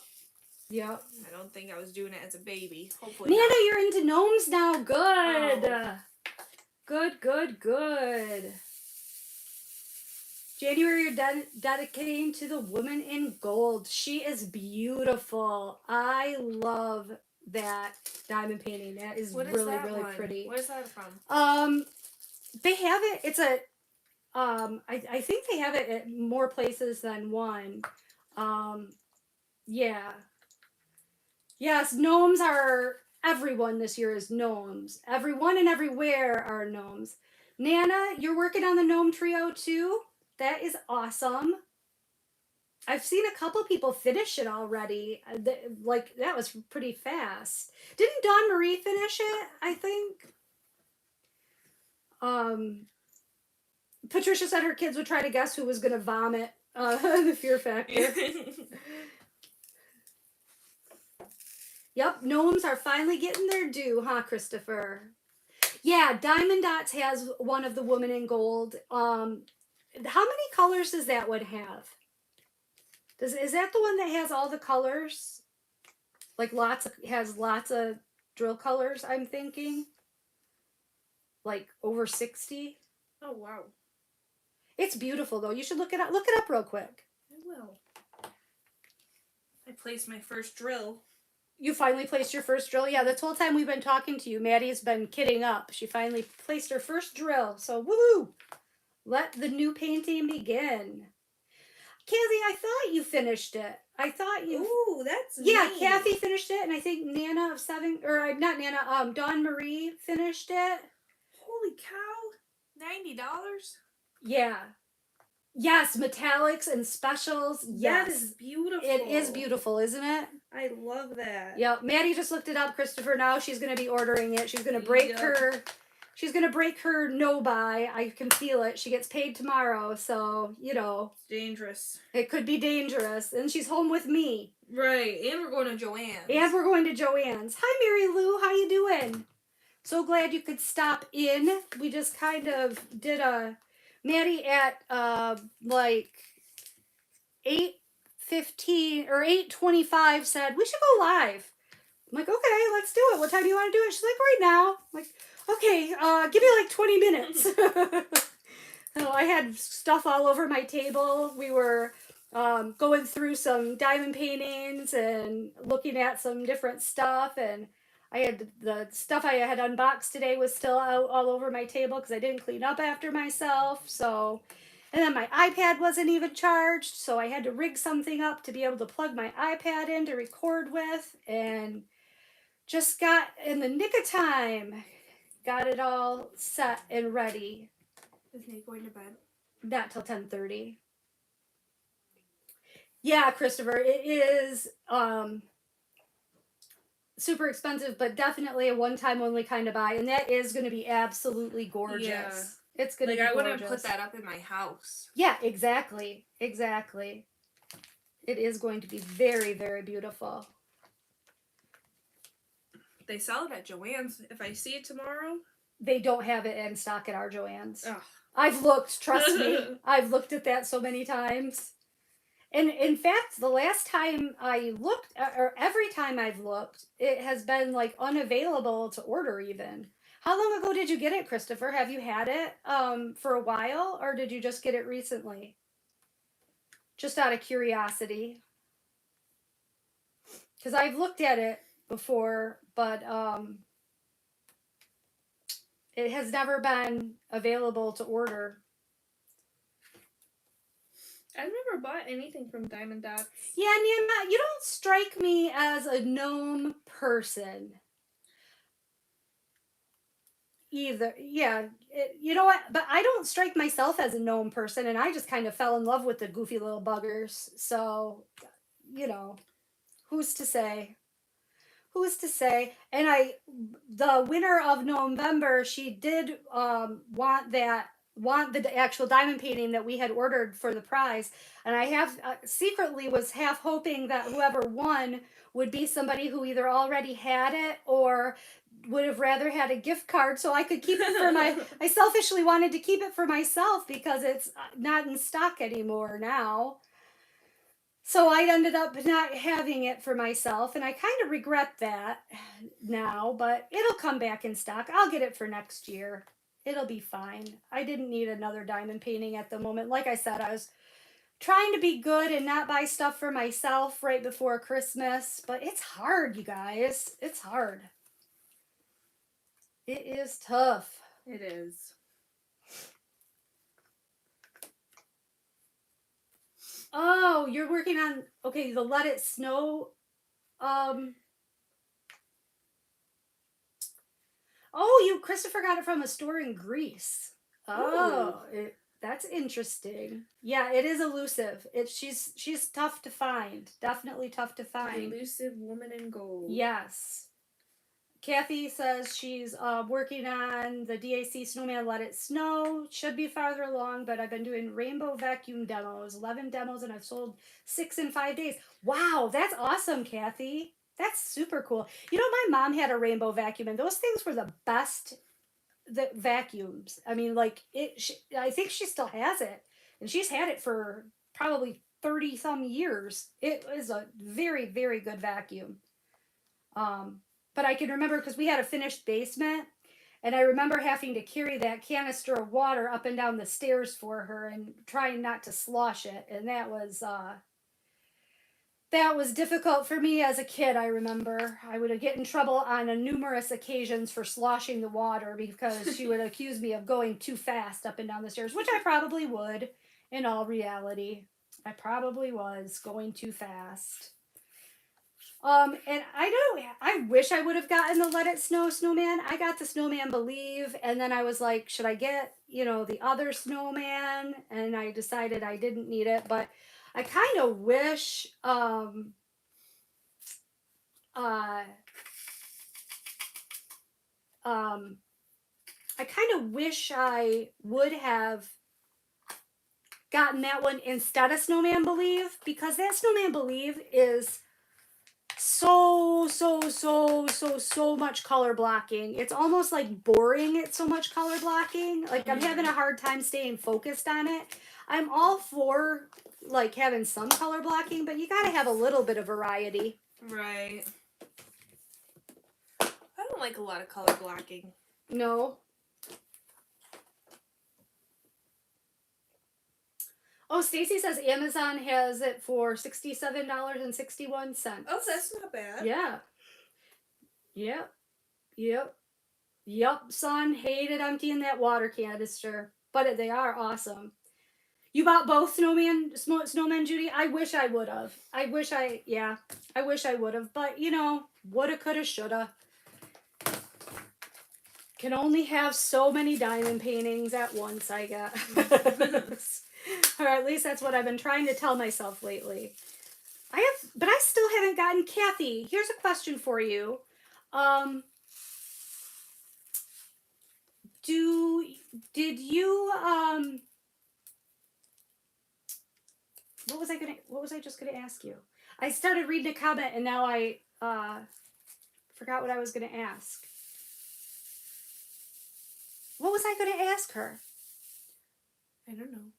Yep. I don't think I was doing it as a baby. Hopefully Nana, not. you're into gnomes now. Good. Oh. Good. January, you're dedicating to the woman in gold. She is beautiful. I love that diamond painting. That is really pretty. Where's that from? They have it. It's a I think they have it at more places than one. Yeah. Yes, gnomes are, everyone this year is gnomes. Everyone and everywhere are gnomes. Nana, you're working on the gnome trio too? That is awesome. I've seen a couple people finish it already. That was pretty fast. Didn't Dawn Marie finish it, I think? Patricia said her kids would try to guess who was going to vomit the Fear Factor. Yep, gnomes are finally getting their due, huh, Christopher? Yeah, Diamond Dots has one of the Woman in Gold. How many colors does that one have? Is that the one that has all the colors? Like has lots of drill colors, I'm thinking? Like over 60? Oh, wow. It's beautiful, though. You should look it up. Look it up real quick. I will. I placed my first drill. You finally placed your first drill? Yeah, this whole time we've been talking to you, Maddie's been kidding up. She finally placed her first drill. So, woo! Let the new painting begin. Kathy, I thought you finished it. I thought you... Ooh, that's Yeah, neat. Kathy finished it, and I think Nana of 7... Or, not Nana, Dawn Marie finished it. Holy cow. $90? Yeah. Yes, metallics and specials. Yes. That is beautiful. It is beautiful, isn't it? I love that. Yep. Maddie just looked it up, Christopher. Now she's going to be ordering it. She's going to break her... She's going to break her no-buy. I can feel it. She gets paid tomorrow, so, you know. It's dangerous. It could be dangerous. And she's home with me. Right. And we're going to Joann's. And we're going to Joann's. Hi, Mary Lou. How you doing? So glad you could stop in. We just kind of did a... Maddie at, 8:15 or 8:25 said, we should go live. I'm like, okay, let's do it. What time do you want to do it? She's like, right now. I'm like, okay, give me like 20 minutes. So I had stuff all over my table. We were going through some diamond paintings and looking at some different stuff. And I had the stuff I had unboxed today was still out all over my table because I didn't clean up after myself. So, and then my iPad wasn't even charged, so I had to rig something up to be able to plug my iPad in to record with. And just got in the nick of time, got it all set and ready. Is Nate going to bed? Not till 10:30. Yeah, Christopher, it is super expensive, but definitely a one-time only kind of buy, and that is going to be absolutely gorgeous. Yeah. It's going to Like, be I gorgeous. wouldn't put that up in my house. Yeah, exactly. Exactly. It is going to be very, very beautiful. They sell it at Joann's. If I see it tomorrow. They don't have it in stock at our Joann's. Ugh. I've looked, trust me. I've looked at that so many times. And in fact, the last time I looked, or every time I've looked, it has been like unavailable to order even. How long ago did you get it, Christopher? Have you had it for a while, or did you just get it recently? Just out of curiosity. Because I've looked at it before, but it has never been available to order. I've never bought anything from Diamond Dots. Yeah, Nana, you don't strike me as a gnome person. Either. Yeah, you know what? But I don't strike myself as a gnome person, and I just kind of fell in love with the goofy little buggers. So, you know, who's to say? Who's to say? And the winner of November, she did want the actual diamond painting that we had ordered for the prize, and I have secretly was half hoping that whoever won would be somebody who either already had it or would have rather had a gift card so I could keep it for my I selfishly wanted to keep it for myself because it's not in stock anymore now. So I ended up not having it for myself, and I kind of regret that now, but it'll come back in stock. I'll get it for next year. It'll be fine. I didn't need another diamond painting at the moment. Like I said, I was trying to be good and not buy stuff for myself right before Christmas, but it's hard, you guys. It's hard. It is tough. It is. Oh, you're working on the Let It Snow. You Christopher got it from a store in Greece. Oh, that's interesting. Yeah, it is elusive. She's tough to find. Definitely tough to find. Elusive woman in gold. Yes. Kathy says she's working on the DAC Snowman Let It Snow. Should be farther along, but I've been doing rainbow vacuum demos, 11 demos, and I've sold 6 in 5 days. Wow, that's awesome, Kathy. That's super cool. You know, my mom had a rainbow vacuum, and those things were the best vacuums. I mean, like, I think she still has it, and she's had it for probably 30 some years. It is a very, very good vacuum. But I can remember because we had a finished basement, and I remember having to carry that canister of water up and down the stairs for her and trying not to slosh it. And that was difficult for me as a kid. I remember I would get in trouble on numerous occasions for sloshing the water because she would accuse me of going too fast up and down the stairs, which I probably would in all reality. I probably was going too fast. And I wish I would have gotten the Let It Snow snowman. I got the Snowman Believe, and then I was like, should I get, the other snowman? And I decided I didn't need it, but I kind of wish, I kind of wish I would have gotten that one instead of Snowman Believe, because that Snowman Believe is so much color blocking. It's almost like boring. It's so much color blocking. Like, I'm having a hard time staying focused on it. I'm all for like having some color blocking, but you gotta have a little bit of variety. Right. I don't like a lot of color blocking. No. Oh, Stacy says Amazon has it for $67.61. Oh, that's not bad. Yeah. Yep. Yep. Yep, son. Hated emptying that water canister. But they are awesome. You bought both snowmen, Judy? I wish I would have. I wish I would have. But, woulda, coulda, shoulda. Can only have so many diamond paintings at once, I guess. Or at least that's what I've been trying to tell myself lately. But I still haven't gotten Kathy. Here's a question for you. Did you what was I just gonna ask you? I started reading a comment and now I forgot what I was gonna ask. What was I gonna ask her? I don't know.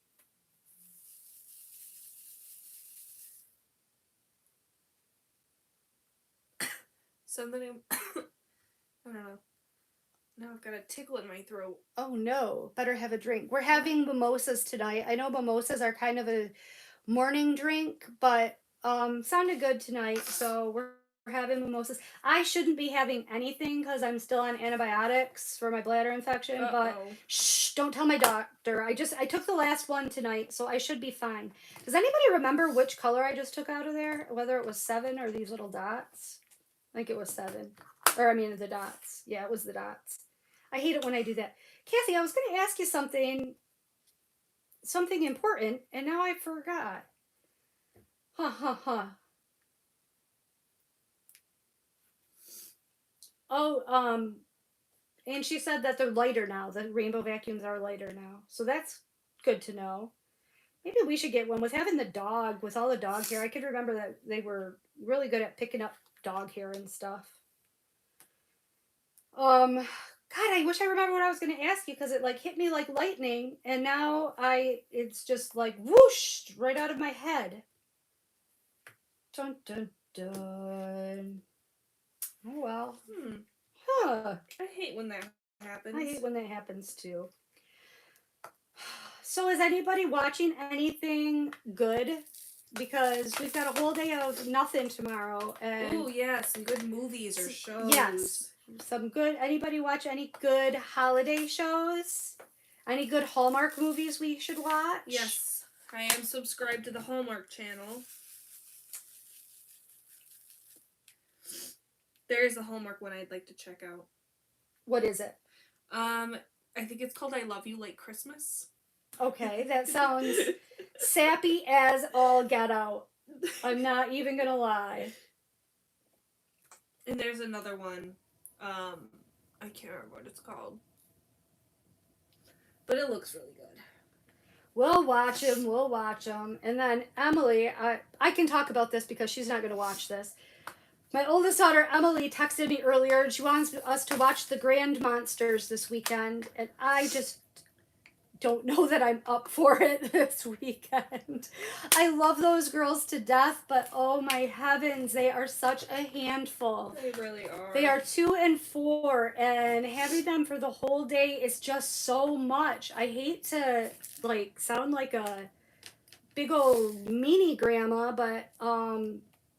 Something. I don't know. Now I've got a tickle in my throat. Oh no, better have a drink. We're having mimosas tonight. I know mimosas are kind of a morning drink, but sounded good tonight, so we're having mimosas. I shouldn't be having anything because I'm still on antibiotics for my bladder infection, but shh, don't tell my doctor. I took the last one tonight, so I should be fine. Does anybody remember which color I just took out of there? Whether it was 7 or these little dots? I think it was 7. Or I mean the dots. Yeah, it was the dots. I hate it when I do that. Kathy, I was going to ask you something important, and now I forgot. Oh, and she said that they're lighter now. The rainbow vacuums are lighter now. So that's good to know. Maybe we should get one. With having the dog, with all the dog hair, I could remember that they were really good at picking up dog hair and stuff. God, I wish I remember what I was going to ask you because it like hit me like lightning, and now it's just like whoosh right out of my head. Dun dun dun. Oh well. Huh. I hate when that happens. I hate when that happens too. So is anybody watching anything good? Because we've got a whole day of nothing tomorrow. And oh yeah, some good movies or shows. Yes. Some good. Anybody watch any good holiday shows? Any good Hallmark movies we should watch? Yes. I am subscribed to the Hallmark channel. There is a Hallmark one I'd like to check out. What is it? I think it's called I Love You Like Christmas. Okay, that sounds sappy as all get out. I'm not even gonna lie. And there's another one. I can't remember what it's called. But it looks really good. We'll watch them. And then Emily, I can talk about this because she's not going to watch this. My oldest daughter, Emily, texted me earlier and she wants us to watch The Grand Monsters this weekend. And I just don't know that I'm up for it this weekend. I love those girls to death, but oh my heavens, they are such a handful. They really are. They are 2 and 4, and having them for the whole day is just so much. I hate to sound like a big old meanie grandma, but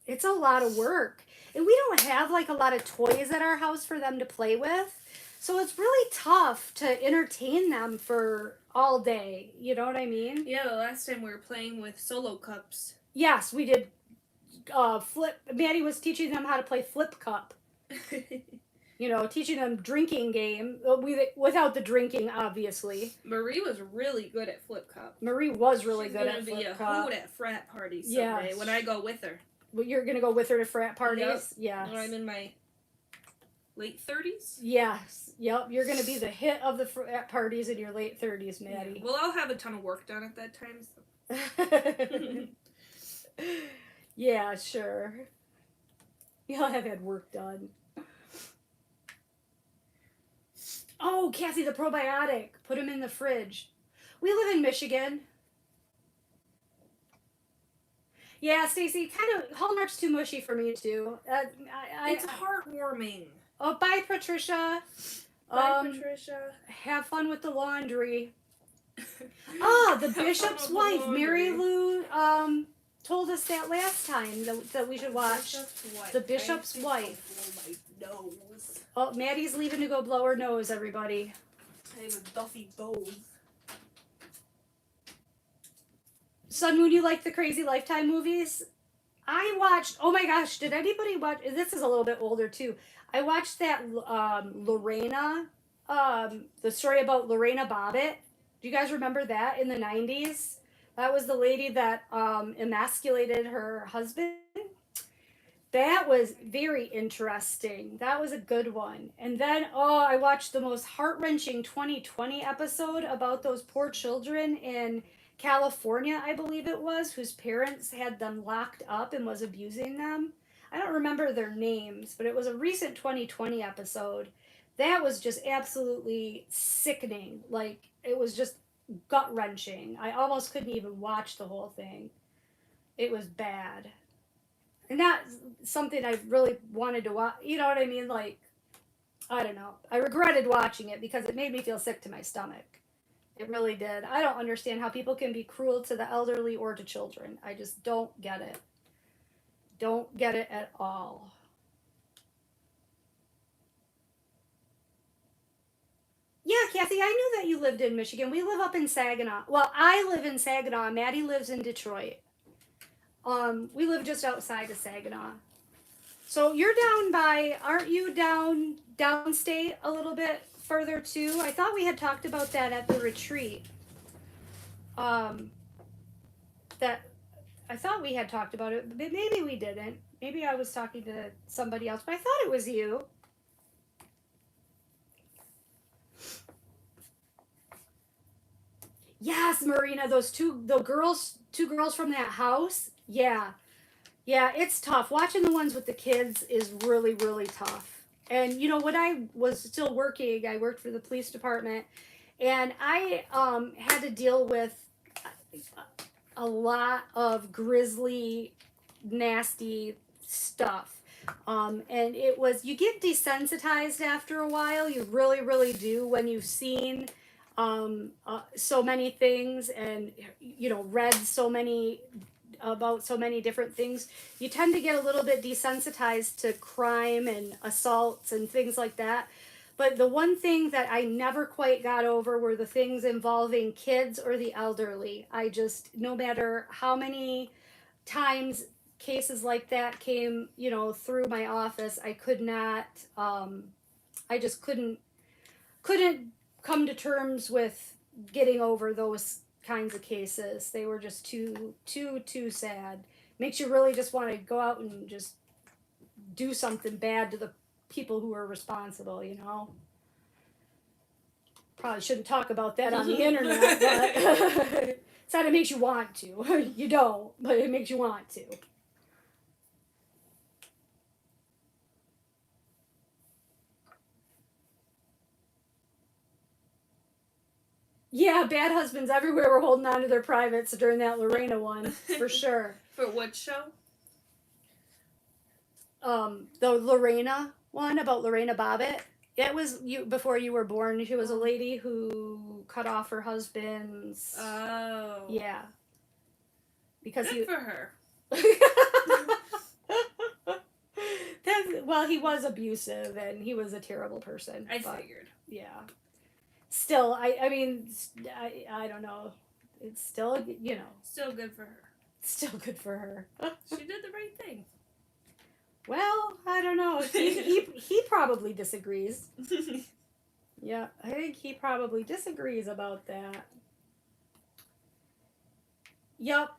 it's a lot of work. And we don't have a lot of toys at our house for them to play with. So it's really tough to entertain them for all day. You know what I mean? Yeah, the last time we were playing with solo cups. Yes, we did. Maddy was teaching them how to play flip cup. Teaching them drinking game without the drinking, obviously. Marie was really good at flip cup. Marie was really good at flip cup. She's gonna be a hoot at frat parties someday when I go with her. Well, you're gonna go with her to frat parties? Yep. Yes. When I'm in my late 30s? Yes. Yep. You're going to be the hit of the frat parties in your late 30s, Maddy. Yeah. Well, I'll have a ton of work done at that time. So. Yeah, sure. You'll have had work done. Oh, Kathy, the probiotic. Put them in the fridge. We live in Michigan. Yeah, Stacey, kind of, Hallmark's too mushy for me, too. It's heartwarming. Oh, bye, Patricia. Bye, Patricia. Have fun with the laundry. Ah, the bishop's wife, Mary Lou, told us that last time that we should watch The Bishop's Wife. Blow my nose. Oh, Maddie's leaving to go blow her nose, everybody. I have a Duffy Bose. Son, would you like the Crazy Lifetime movies? I watched, oh my gosh, did anybody watch, this is a little bit older too. I watched that Lorena, the story about Lorena Bobbitt. Do you guys remember that in the 90s? That was the lady that emasculated her husband. That was very interesting. That was a good one. And then, I watched the most heart-wrenching 2020 episode about those poor children in California, I believe it was, whose parents had them locked up and was abusing them. I don't remember their names, but it was a recent 2020 episode. That was just absolutely sickening. Like, it was just gut-wrenching. I almost couldn't even watch the whole thing. It was bad. And not something I really wanted to watch. You know what I mean? Like, I don't know. I regretted watching it because it made me feel sick to my stomach. It really did. I don't understand how people can be cruel to the elderly or to children. I just don't get it. Don't get it at all. Yeah, Kathy, I knew that you lived in Michigan. We live up in Saginaw. Well, I live in Saginaw. Maddie lives in Detroit. We live just outside of Saginaw. So you're down by, aren't you downstate a little bit further too? I thought we had talked about that at the retreat. That I thought we had talked about it, but maybe we didn't. Maybe I was talking to somebody else, but I thought it was you. Yes, Marina, those two girls from that house. Yeah. Yeah, it's tough. Watching the ones with the kids is really, really tough. And you know, when I was still working, I worked for the police department, and I had to deal with a lot of grisly, nasty stuff. And it was, you get desensitized after a while. You really, really do when you've seen so many things and, you know, read about so many different things. You tend to get a little bit desensitized to crime and assaults and things like that. But the one thing that I never quite got over were the things involving kids or the elderly. I just, no matter how many times cases like that came, you know, through my office, I could not, I just couldn't come to terms with getting over those kinds of cases. They were just too sad. Makes you really just want to go out and just do something bad to the people who are responsible, you know. Probably shouldn't talk about that on the internet, but it's not, it makes you want to. You don't, but it makes you want to. Yeah, bad husbands everywhere were holding on to their privates during that Lorena one, for sure. For what show? The Lorena one about Lorena Bobbitt. It was you before you were born. She was a lady who cut off her husband's. Oh. Yeah. Because Good for her. Well, he was abusive and he was a terrible person. I figured. Yeah. Still, I mean, I don't know. It's still, you know. Still good for her. Still good for her. She did the right thing. Well, I don't know. He probably disagrees. Yeah, I think he probably disagrees about that. Yep.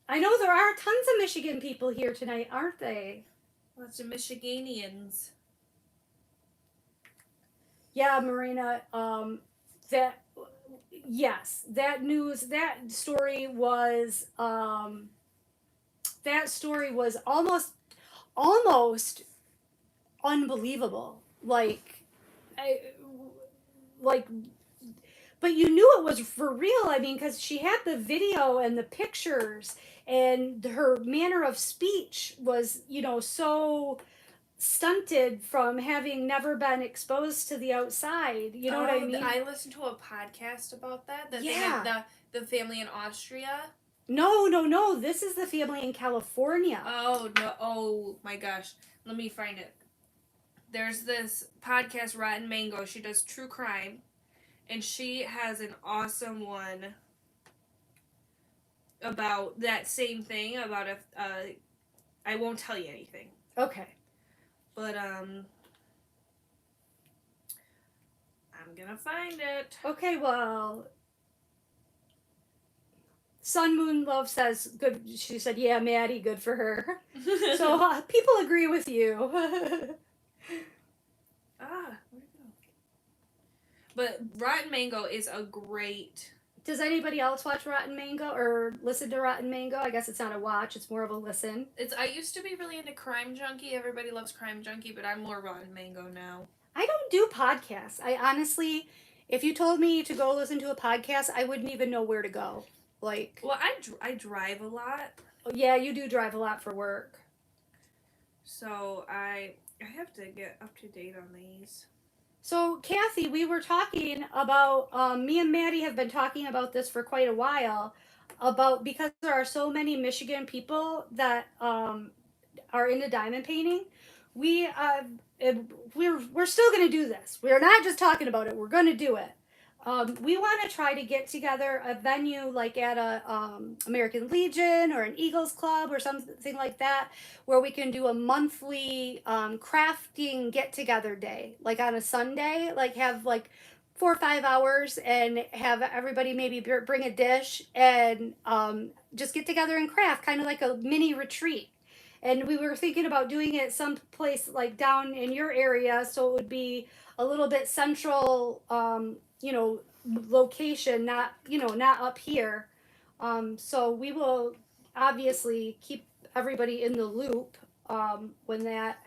I know there are tons of Michigan people here tonight, aren't they? Lots of Michiganians. Yeah, Marina, that story was almost unbelievable. Like, but you knew it was for real. I mean, because she had the video and the pictures, and her manner of speech was, you know, so stunted from having never been exposed to the outside. You know what I mean? I listened to a podcast about that. That Yeah. they had the family in Austria. No. This is the family in California. Oh no! Oh my gosh! Let me find it. There's this podcast, Rotten Mango. She does true crime, and she has an awesome one about that same thing. About I won't tell you anything. Okay. But I'm gonna find it. Okay, well, Sun Moon Love says good. She said, "Yeah, Maddy, good for her." So people agree with you. Where'd it go? But Rotten Mango is a great. Does anybody else watch Rotten Mango or listen to Rotten Mango? I guess it's not a watch; it's more of a listen. I used to be really into Crime Junkie. Everybody loves Crime Junkie, but I'm more Rotten Mango now. I don't do podcasts. I honestly, if you told me to go listen to a podcast, I wouldn't even know where to go. Like, well, I drive a lot. Yeah, you do drive a lot for work. So I have to get up to date on these. So, Kathy, we were talking about, me and Maddy have been talking about this for quite a while, about because there are so many Michigan people that are into diamond painting. We're still going to do this. We're not just talking about it. We're going to do it. We want to try to get together a venue like at a American Legion or an Eagles Club or something like that, where we can do a monthly crafting get together day, like on a Sunday, like have like 4 or 5 hours and have everybody maybe bring a dish and just get together and craft, kind of like a mini retreat. And we were thinking about doing it someplace like down in your area, so it would be a little bit central, location, not up here. So we will obviously keep everybody in the loop when that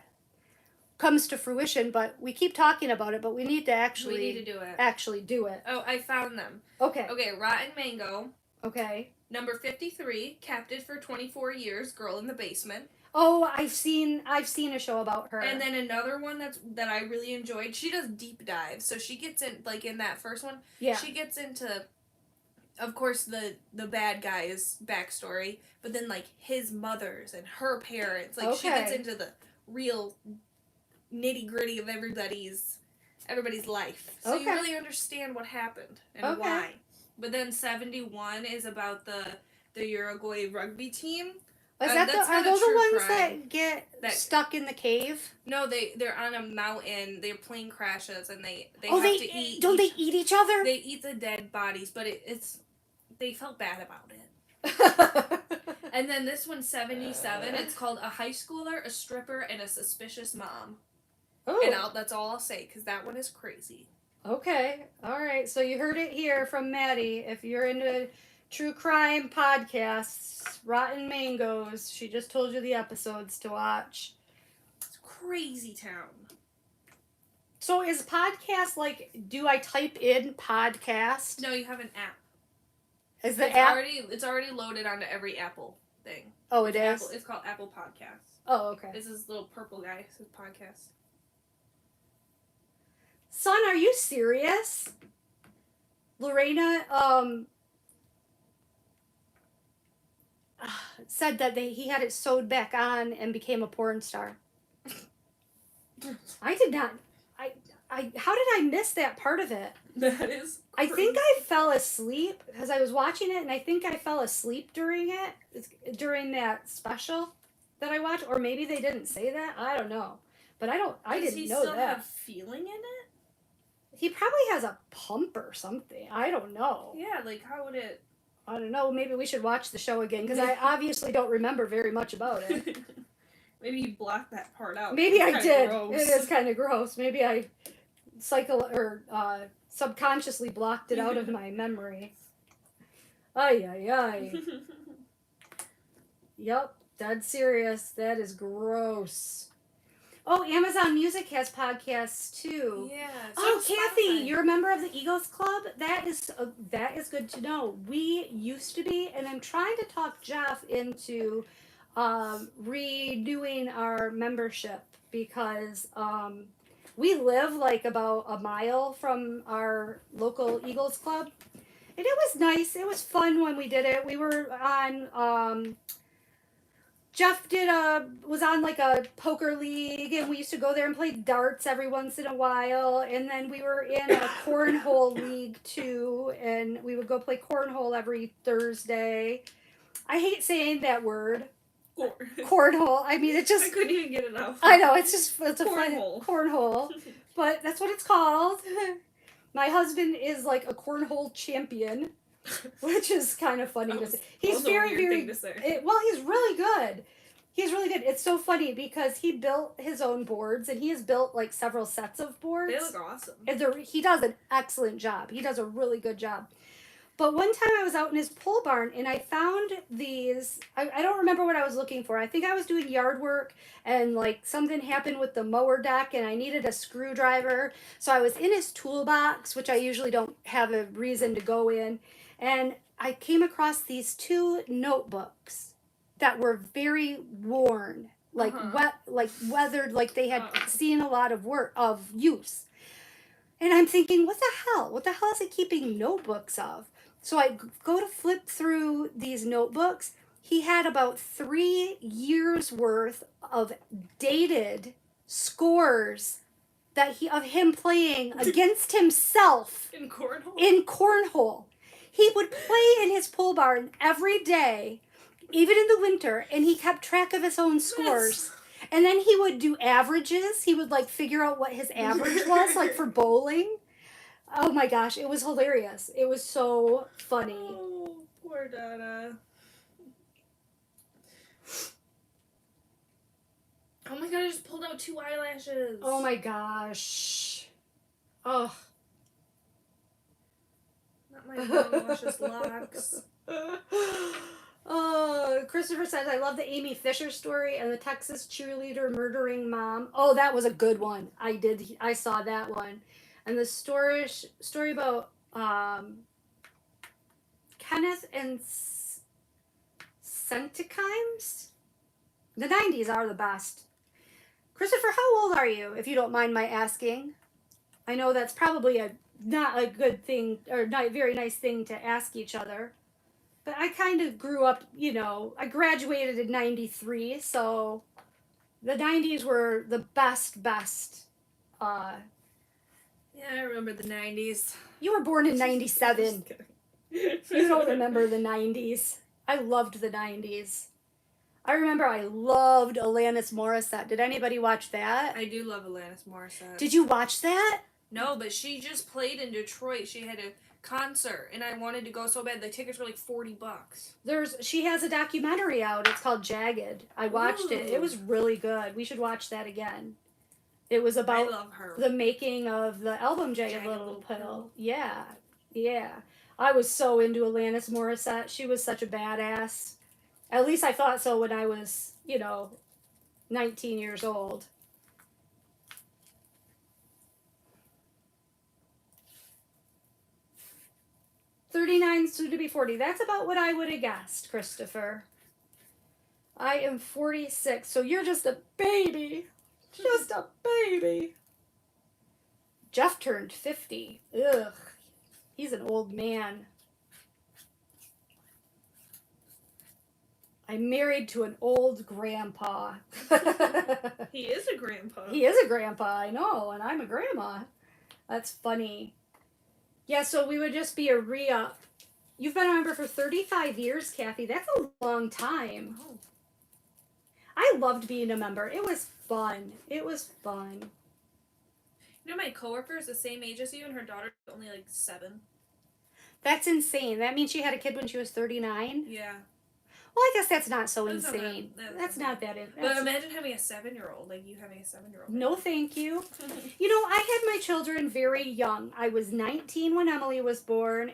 comes to fruition. But we keep talking about it, but we need to actually do it. Actually do it. Oh, I found them. Okay. Okay, Rotten Mango. Okay. Number 53, captive for 24 years, girl in the basement. Oh, I've seen a show about her. And then another one that I really enjoyed. She does deep dives, so she gets in like in that first one. Yeah. She gets into, of course, the bad guy's backstory, but then like his mother's and her parents. Like she gets into the real nitty gritty of everybody's life, so you really understand what happened and why. But then 71 is about the Uruguay rugby team. Are those the ones that get stuck in the cave? No, they're on a mountain. Their plane crashes and they have to eat. Don't they eat each other? They eat the dead bodies, but they felt bad about it. And then this one's 77. It's called A High Schooler, a Stripper, and a Suspicious Mom. Oh. And that's all I'll say because that one is crazy. Okay, all right. So you heard it here from Maddy. If you're into true crime podcasts, Rotten Mangoes. She just told you the episodes to watch. It's crazy town. So is podcast like, do I type in podcast? No, you have an app. Is the app it's already loaded onto every Apple thing. Oh, it is? It's called Apple Podcasts. Oh, okay. This is little purple guy. It says podcast. Son, are you serious? Lorena said that he had it sewed back on and became a porn star. I did not. How did I miss that part of it? That is crazy. I think I fell asleep because I was watching it, and I think I fell asleep during during that special that I watched, or maybe they didn't say that. I don't know, but I didn't know that. Does he still have feeling in it? He probably has a pump or something. I don't know. Yeah, like how would it? I don't know. Maybe we should watch the show again because I obviously don't remember very much about it. Maybe you blocked that part out. Maybe I did. Gross. It is kind of gross. Maybe I subconsciously blocked it out of my memory. Ay, ay, ay. Yep, dead serious. That is gross. Oh, Amazon Music has podcasts too. Yeah. Oh, Kathy, you're a member of the Eagles Club? That is good to know. We used to be, and I'm trying to talk Jeff into renewing our membership because we live like about a mile from our local Eagles club. And it was nice. It was fun when we did it. We were on Jeff was on like a poker league, and we used to go there and play darts every once in a while. And then we were in a cornhole league too, and we would go play cornhole every Thursday. I hate saying that word, cornhole. I mean, it just I couldn't even get it out. I know it's a fun Cornhole. cornhole, but that's what it's called. My husband is like a cornhole champion, which is kind of funny to say. He's very well. He's really good. He's really good. It's so funny because he built his own boards, and he has built like several sets of boards. They look awesome. And he does an excellent job. He does a really good job. But one time I was out in his pole barn and I found these. I don't remember what I was looking for. I think I was doing yard work and like something happened with the mower deck and I needed a screwdriver. So I was in his toolbox, which I usually don't have a reason to go in. And I came across these 2 notebooks that were very worn, like like weathered, like they had seen a lot of use. And I'm thinking, what the hell? What the hell is he keeping notebooks of? So I go to flip through these notebooks. He had about 3 years worth of dated scores of him playing against himself in cornhole. In cornhole. He would play in his pole barn every day, even in the winter, and he kept track of his own scores. And then he would do averages. He would like figure out what his average was, like for bowling. Oh my gosh, it was hilarious. It was so funny. Oh, poor Dada. Oh my god, I just pulled out 2 eyelashes. Oh my gosh. Oh. Not my long, luscious locks. Oh, Christopher says, I love the Amy Fisher story and the Texas cheerleader murdering mom. Oh, that was a good one. I saw that one. And the story about Kenneth and Centikimes. The 90s are the best. Christopher, how old are you, if you don't mind my asking? I know that's probably not a good thing, or not a very nice thing to ask each other. But I kind of grew up, I graduated in 93, so the 90s were the best. Yeah, I remember the 90s. You were born in 97. You don't remember the 90s. I loved the 90s. I remember I loved Alanis Morissette. Did anybody watch that? I do love Alanis Morissette. Did you watch that? No, but she just played in Detroit. She had a concert, and I wanted to go so bad. The tickets were like $40. She has a documentary out. It's called Jagged. I watched it. It was really good. We should watch that again. It was about I love her. The making of the album Jagged Little Pill. Yeah. I was so into Alanis Morissette. She was such a badass. At least I thought so when I was, 19 years old. $39 soon to be 40. That's about what I would have guessed, Christopher. I am 46, so you're just a baby. Just a baby. Jeff turned 50. Ugh. He's an old man. I'm married to an old grandpa. He is a grandpa. He is a grandpa, I know, and I'm a grandma. That's funny. Yeah, so we would just be a re-up. You've been a member for 35 years, Kathy. That's a long time. Oh. I loved being a member. It was fun. You know, my coworker is the same age as you, and her daughter's only like 7. That's insane. That means she had a kid when she was 39? Yeah. Well, I guess that's not so insane. That's not that. But imagine having a 7-year-old, like you having a 7-year-old. No, thank you. I had my children very young. I was 19 when Emily was born,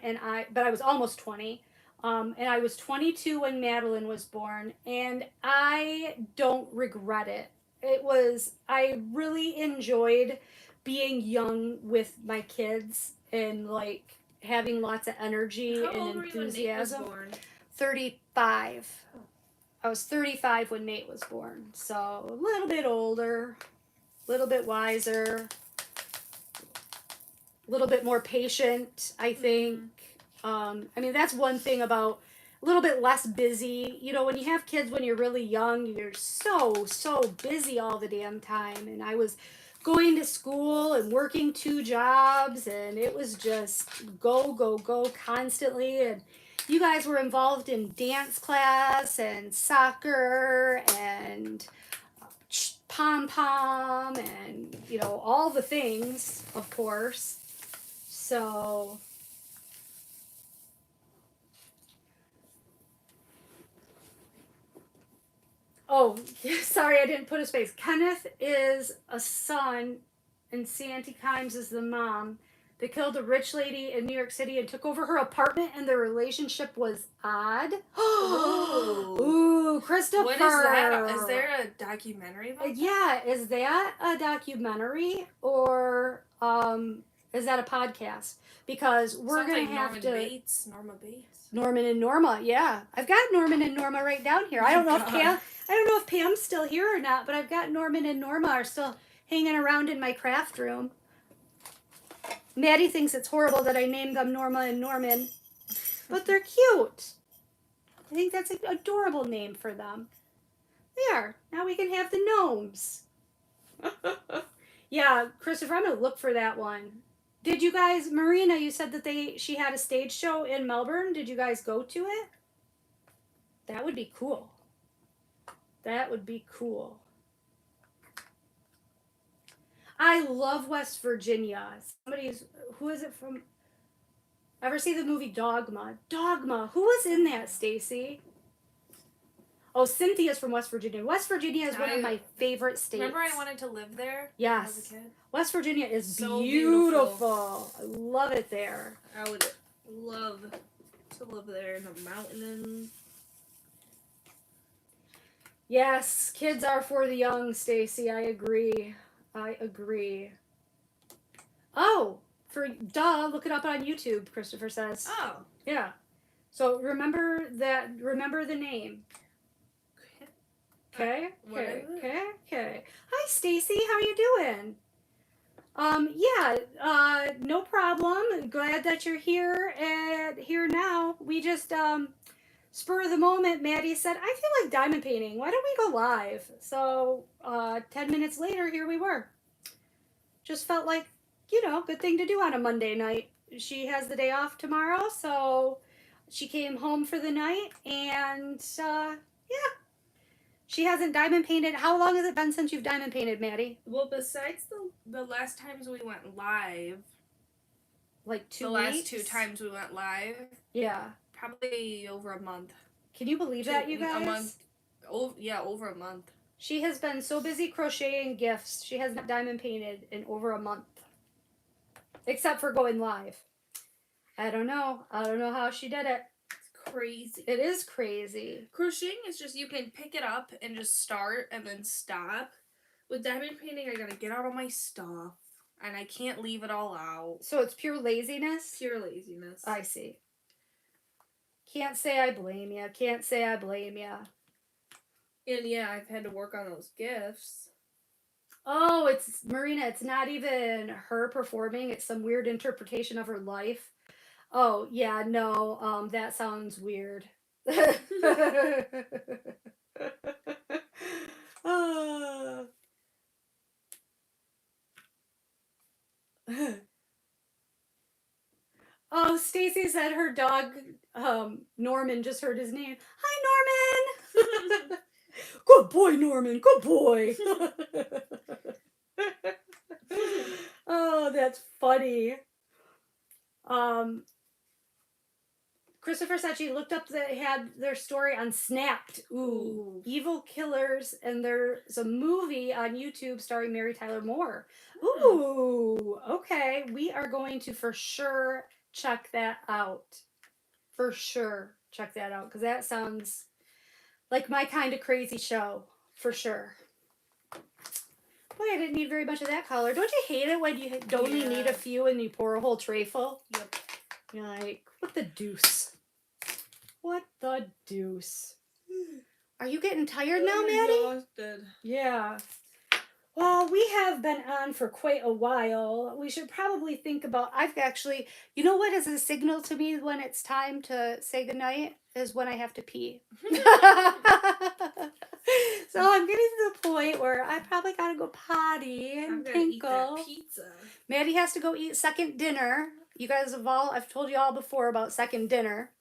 but I was almost 20. And I was 22 when Madeline was born, and I don't regret it. I really enjoyed being young with my kids and like having lots of energy How and old enthusiasm. Were you when Nate was born? 35. I was 35 when Nate was born, so a little bit older. a little bit wiser, a little bit more patient, I think. I mean, that's one thing about a little bit less busy. You know, when you have kids when you're really young, you're so busy all the damn time. And I was going to school and working 2 jobs, and it was just go constantly. And you guys were involved in dance class and soccer and pom pom and, you know, all the things, of course. So, oh, sorry, I didn't put a space. Kenneth is a son, and Sandy Kimes is the mom. They killed a rich lady in New York City and took over her apartment, and their relationship was odd. Ooh, Christopher. What is that? Is there a documentary about that? Yeah, is that a documentary or is that a podcast? Because we're Sounds gonna like have to. Norma Bates. Norman and Norma, yeah, I've got Norman and Norma right down here. I don't know if Pam's still here or not, but I've got Norman and Norma are still hanging around in my craft room. Maddie thinks it's horrible that I named them Norma and Norman, but they're cute. I think that's an adorable name for them. There, now we can have the gnomes. Yeah, Christopher, I'm gonna look for that one. Did you guys, Marina? You said that she had a stage show in Melbourne. Did you guys go to it? That would be cool. That would be cool. I love West Virginia. Who is it from? Ever see the movie Dogma? Dogma. Who was in that, Stacy? Oh, Cynthia's from West Virginia. West Virginia is one of my favorite states. Remember I wanted to live there? Yes. As a kid? West Virginia is So beautiful. I love it there. I would love to live there in the mountains. Yes, kids are for the young, Stacy. I agree. Oh, look it up on YouTube, Christopher says. Oh. Yeah. So remember the name. Okay. Hi, Stacy. How you doing? No problem. Glad that you're here now. We just spur of the moment, Maddie said, I feel like diamond painting. Why don't we go live? So 10 minutes later, here we were. Just felt like, good thing to do on a Monday night. She has the day off tomorrow, so she came home for the night, and yeah. She hasn't diamond painted. How long has it been since you've diamond painted, Maddie? Well, besides the last times we went live, like 2 the weeks? last 2 times we went live. Yeah. Probably over a month. Can you believe that, you guys? A month. Oh, yeah, over a month. She has been so busy crocheting gifts. She has not diamond painted in over a month. Except for going live. I don't know how she did it. It's crazy. It is crazy. Crocheting is just, you can pick it up and just start and then stop. With diamond painting, I gotta get out all my stuff. And I can't leave it all out. So it's pure laziness? Pure laziness. I see. Can't say I blame you. And yeah, I've had to work on those gifts. Oh, it's Marina. It's not even her performing. It's some weird interpretation of her life. Oh, yeah, no. That sounds weird. Oh, Stacy said her dog, Norman, just heard his name. Hi, Norman. Good boy, Norman. Good boy. Oh, that's funny. Christopher said she looked up had their story on Snapped. Ooh. Evil killers, and there's a movie on YouTube starring Mary Tyler Moore. Ooh, okay. We are going to for sure check that out. For sure check that out, because that sounds like my kind of crazy show. For sure. Boy, I didn't need very much of that color. Don't you hate it when you only need a few and you pour a whole tray full? Yep. You're like, what the deuce? What the deuce? Are you getting tired now, Maddie? Exhausted. Yeah. Well, we have been on for quite a while. We should probably think about. I've actually, you know what is a signal to me when it's time to say goodnight? Is when I have to pee. So I'm getting to the point where I probably gotta go potty I'm and gonna eat that tinkle. pizza. Maddie has to go eat second dinner. You guys have all, I've told you all before about second dinner.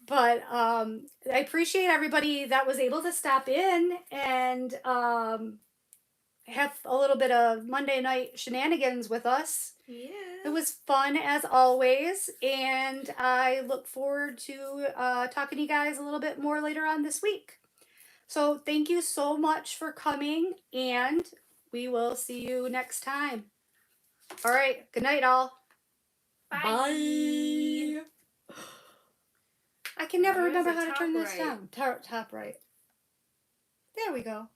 But I appreciate everybody that was able to stop in and have a little bit of Monday night shenanigans with us. Yeah. It was fun as always, and I look forward to talking to you guys a little bit more later on this week. So thank you so much for coming, and we will see you next time. All right, good night, all. Bye. Bye. I can never Where is remember it? how to turn Top this right. down. Top right. There we go.